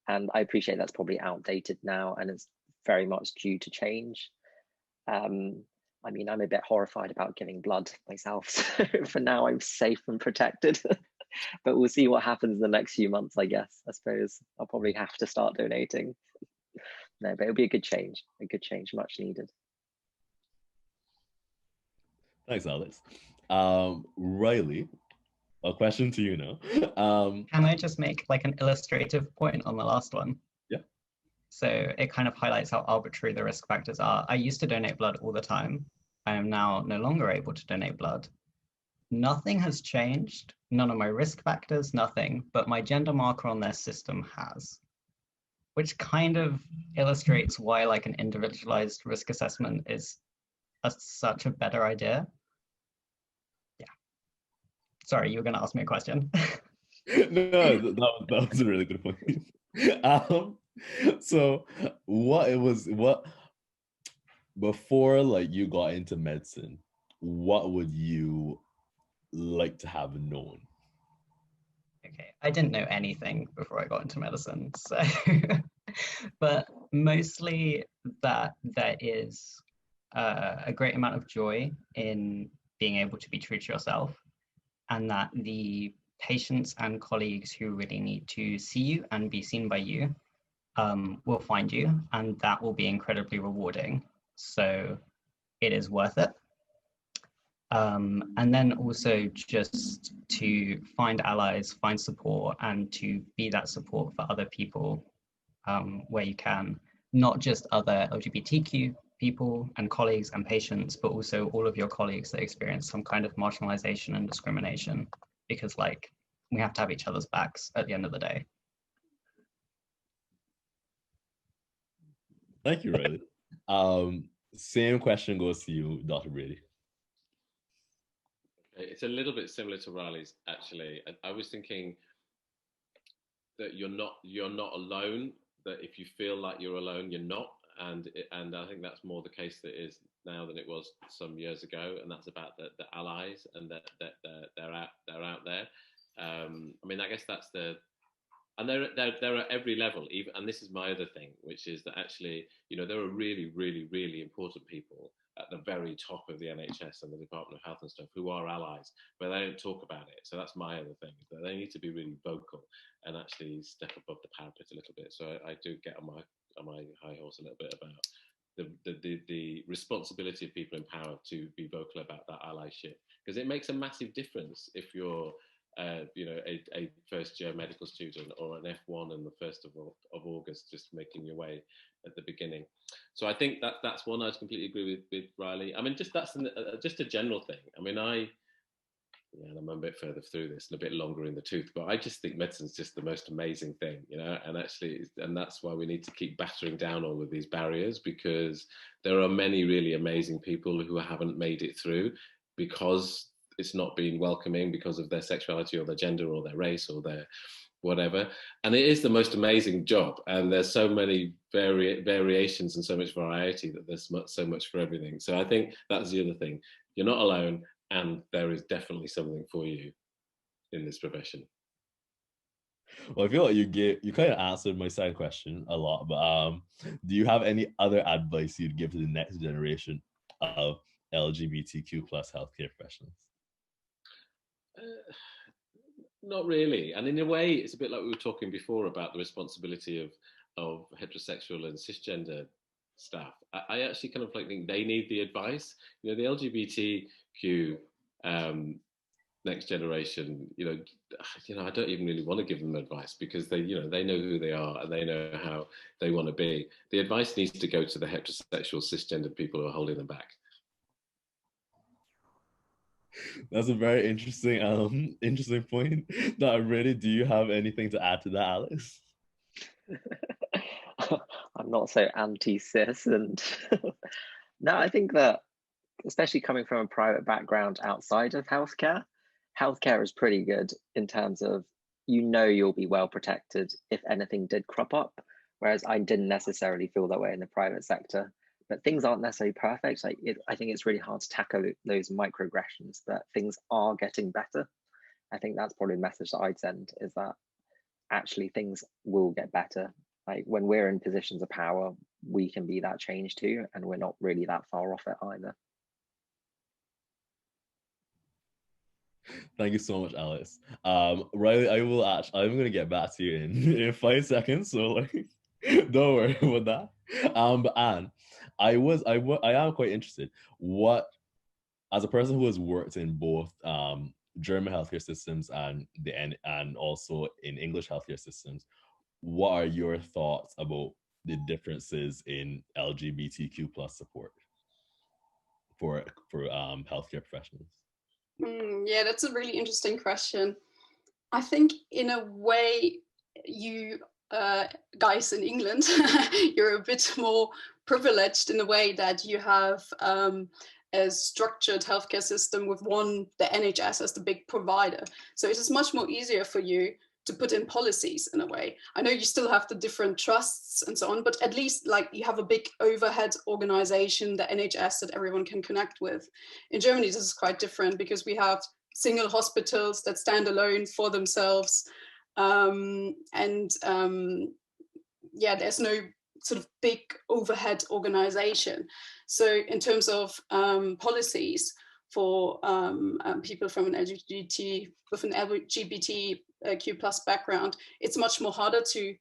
And I appreciate that's probably outdated now and it's very much due to change. I mean, I'm a bit horrified about giving blood myself. So for now, I'm safe and protected. But we'll see what happens in the next few months, I guess. I suppose I'll probably have to start donating. No, but it'll be a good change, much needed. Thanks, Alex. Riley, a question to you now. Can I just make like an illustrative point on the last one? Yeah. So it kind of highlights how arbitrary the risk factors are. I used to donate blood all the time. I am now no longer able to donate blood. Nothing has changed. None of my risk factors, nothing, but my gender marker on their system has, which kind of illustrates why like an individualized risk assessment is such a better idea. Yeah. Sorry, you were going to ask me a question. No, that was a really good point. So before like you got into medicine, what would you like to have known? Okay, I didn't know anything before I got into medicine, so but mostly that there is a great amount of joy in being able to be true to yourself, and that the patients and colleagues who really need to see you and be seen by you will find you, and that will be incredibly rewarding. So it is worth it. And then also just to find allies, find support, and to be that support for other people where you can, not just other LGBTQ people and colleagues and patients, but also all of your colleagues that experience some kind of marginalization and discrimination, because like we have to have each other's backs at the end of the day. Thank you, Riley. Same question goes to you, Dr. Brady. It's a little bit similar to Riley's, actually. I was thinking that you're not alone, that if you feel like you're alone, you're not. And I think that's more the case that is now than it was some years ago. And that's about the allies and that they're out there. I mean, I guess that's and they're at every level, even, and this is my other thing, which is that actually, there are really, really, really important people at the very top of the NHS and the Department of Health and stuff who are allies, but they don't talk about it. So that's my other thing, is that they need to be really vocal and actually step above the parapet a little bit. So I do get on my high horse a little bit about the responsibility of people in power to be vocal about that allyship, because it makes a massive difference if you're a first year medical student or an F1 on the 1st of August, just making your way at the beginning. So I think that's one. I completely agree with Riley. I mean, that's just a general thing. I mean, Yeah, and I'm a bit further through this and a bit longer in the tooth, but I just think medicine's just the most amazing thing, you know, and actually, and that's why we need to keep battering down all of these barriers, because there are many really amazing people who haven't made it through because it's not been welcoming because of their sexuality or their gender or their race or their whatever. And it is the most amazing job, and there's so many variations and so much variety that there's so much for everything. So I think that's the other thing. You're not alone, and there is definitely something for you in this profession. Well, I feel like you kind of answered my side question a lot, but do you have any other advice you'd give to the next generation of LGBTQ plus healthcare professionals? Not really. And in a way, it's a bit like we were talking before about the responsibility of heterosexual and cisgender staff. I actually kind of like think they need the advice. You know, the LGBTQ next generation, you know, I don't even really want to give them advice because they know who they are and they know how they want to be. The advice needs to go to the heterosexual cisgender people who are holding them back. That's a very interesting interesting point. Not really. Do you have anything to add to that, Alex? I'm not so anti-cis, and no, I think that especially coming from a private background outside of healthcare is pretty good in terms of, you know, you'll be well protected if anything did crop up, whereas I didn't necessarily feel that way in the private sector. But things aren't necessarily perfect. I think it's really hard to tackle those microaggressions, but things are getting better. I think that's probably the message that I'd send, is that actually things will get better. Like when we're in positions of power, we can be that change too, and we're not really that far off it either. Thank you so much, Alex. Riley, I'm gonna get back to you in 5 seconds, so like don't worry about that. But Anne, I am quite interested. What, as a person who has worked in both German healthcare systems and also in English healthcare systems, what are your thoughts about the differences in LGBTQ plus support for healthcare professionals? Yeah, that's a really interesting question. I think in a way, you guys in England, you're a bit more privileged in a way that you have a structured healthcare system with the NHS as the big provider. So it is much more easier for you to put in policies in a way. I know you still have the different trusts and so on, but at least like you have a big overhead organization, the NHS, that everyone can connect with. In Germany, this is quite different because we have single hospitals that stand alone for themselves. Yeah, there's no sort of big overhead organization. So in terms of policies for people from an LGBTQ plus background, it's much more harder to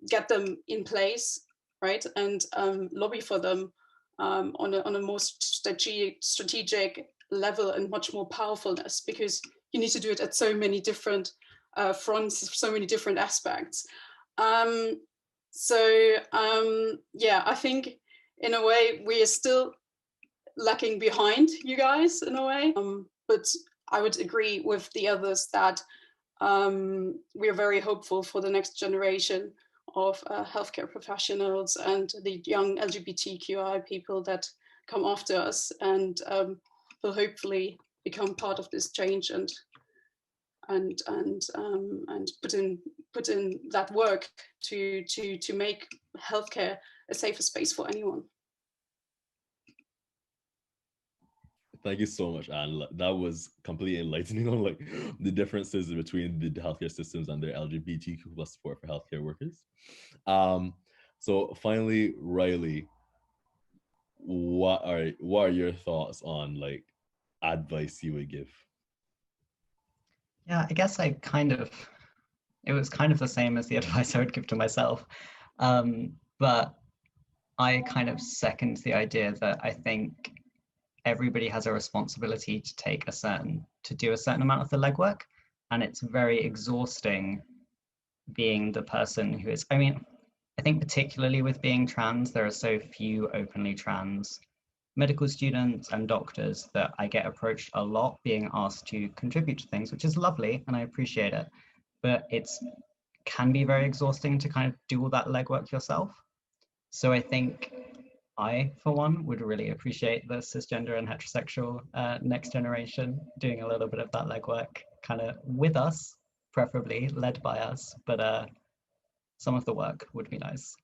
get them in place, right? And lobby for them on a more strategic level and much more powerfulness, because you need to do it at so many different fronts, so many different aspects. Yeah, I think in a way we are still lacking behind you guys in a way, but I would agree with the others that we are very hopeful for the next generation of healthcare professionals and the young LGBTQI people that come after us, and will hopefully become part of this change and put in that work to make healthcare a safer space for anyone. Thank you so much, Anne. That was completely enlightening on like the differences between the healthcare systems and their LGBTQ plus support for healthcare workers. So finally, Riley, what are your thoughts on like advice you would give? Yeah, I guess it was kind of the same as the advice I would give to myself. But I kind of second the idea that I think everybody has a responsibility to do a certain amount of the legwork. And it's very exhausting being the person who is, I think particularly with being trans, there are so few openly trans medical students and doctors that I get approached a lot being asked to contribute to things, which is lovely and I appreciate it, but it's can be very exhausting to kind of do all that legwork yourself. So I think I, for one, would really appreciate the cisgender and heterosexual next generation doing a little bit of that legwork kind of with us, preferably led by us, but some of the work would be nice.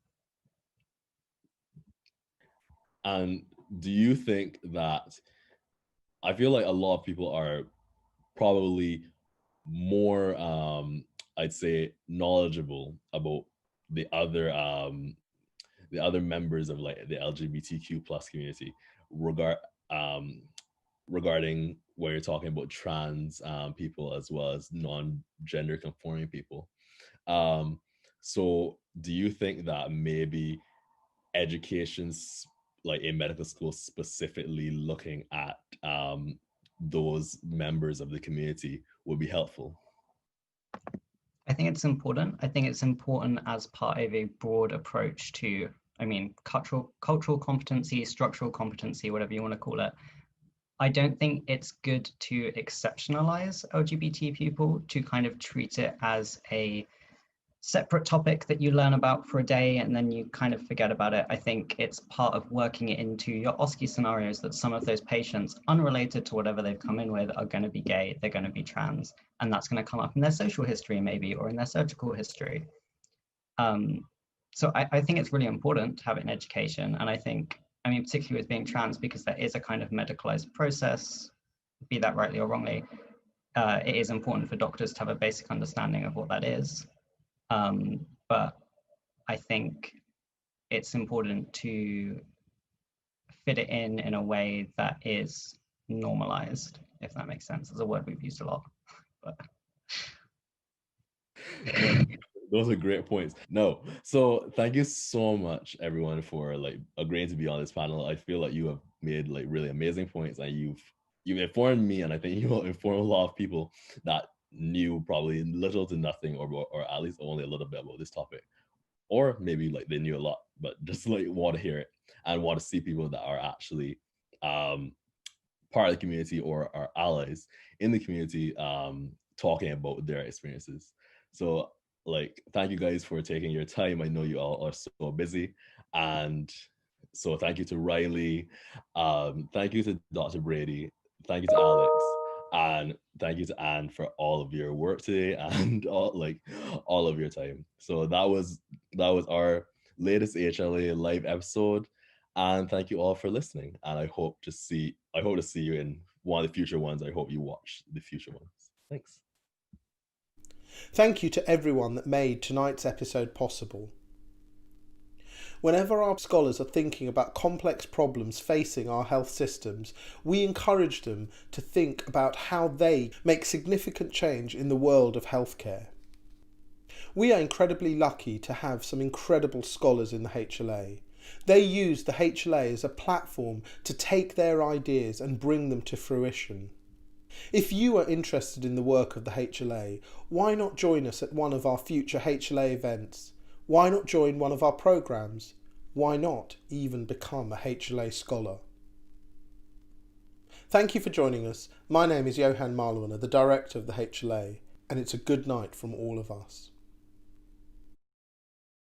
And do you think that, I feel like a lot of people are probably more, I'd say, knowledgeable about the other members of like the LGBTQ plus community regarding where you're talking about trans people as well as non-gender conforming people. So do you think that maybe education's like in medical school specifically looking at those members of the community would be helpful? I think it's important. I think it's important as part of a broad approach to, I mean, cultural competency, structural competency, whatever you want to call it. I don't think it's good to exceptionalize LGBT people, to kind of treat it as a separate topic that you learn about for a day and then you kind of forget about it. I think it's part of working it into your OSCE scenarios that some of those patients, unrelated to whatever they've come in with, are going to be gay, they're going to be trans, and that's going to come up in their social history maybe, or in their surgical history. So I think it's really important to have it in education. And I think, I mean, particularly with being trans, because there is a kind of medicalized process, be that rightly or wrongly, it is important for doctors to have a basic understanding of what that is. But I think it's important to fit it in a way that is normalized, if that makes sense. It's a word we've used a lot. But those are great points. No, so thank you so much, everyone, for like agreeing to be on this panel. I feel like you have made like really amazing points, and you've informed me, and I think you will inform a lot of people that knew probably little to nothing, or at least only a little bit about this topic, or maybe like they knew a lot but just like want to hear it and want to see people that are actually part of the community or are allies in the community talking about their experiences. So like, thank you guys for taking your time. I know you all are so busy, and so thank you to Riley, thank you to Dr. Brady, thank you to Alex, and thank you to Anne for all of your work today and all of your time. So that was our latest HLA live episode, and thank you all for listening. And I hope to see you in one of the future ones. I hope you watch the future ones. Thanks. Thank you to everyone that made tonight's episode possible. Whenever our scholars are thinking about complex problems facing our health systems, we encourage them to think about how they make significant change in the world of healthcare. We are incredibly lucky to have some incredible scholars in the HLA. They use the HLA as a platform to take their ideas and bring them to fruition. If you are interested in the work of the HLA, why not join us at one of our future HLA events? Why not join one of our programs? Why not even become a HLA scholar? Thank you for joining us. My name is Johan Marlwaner, the director of the HLA, and it's a good night from all of us.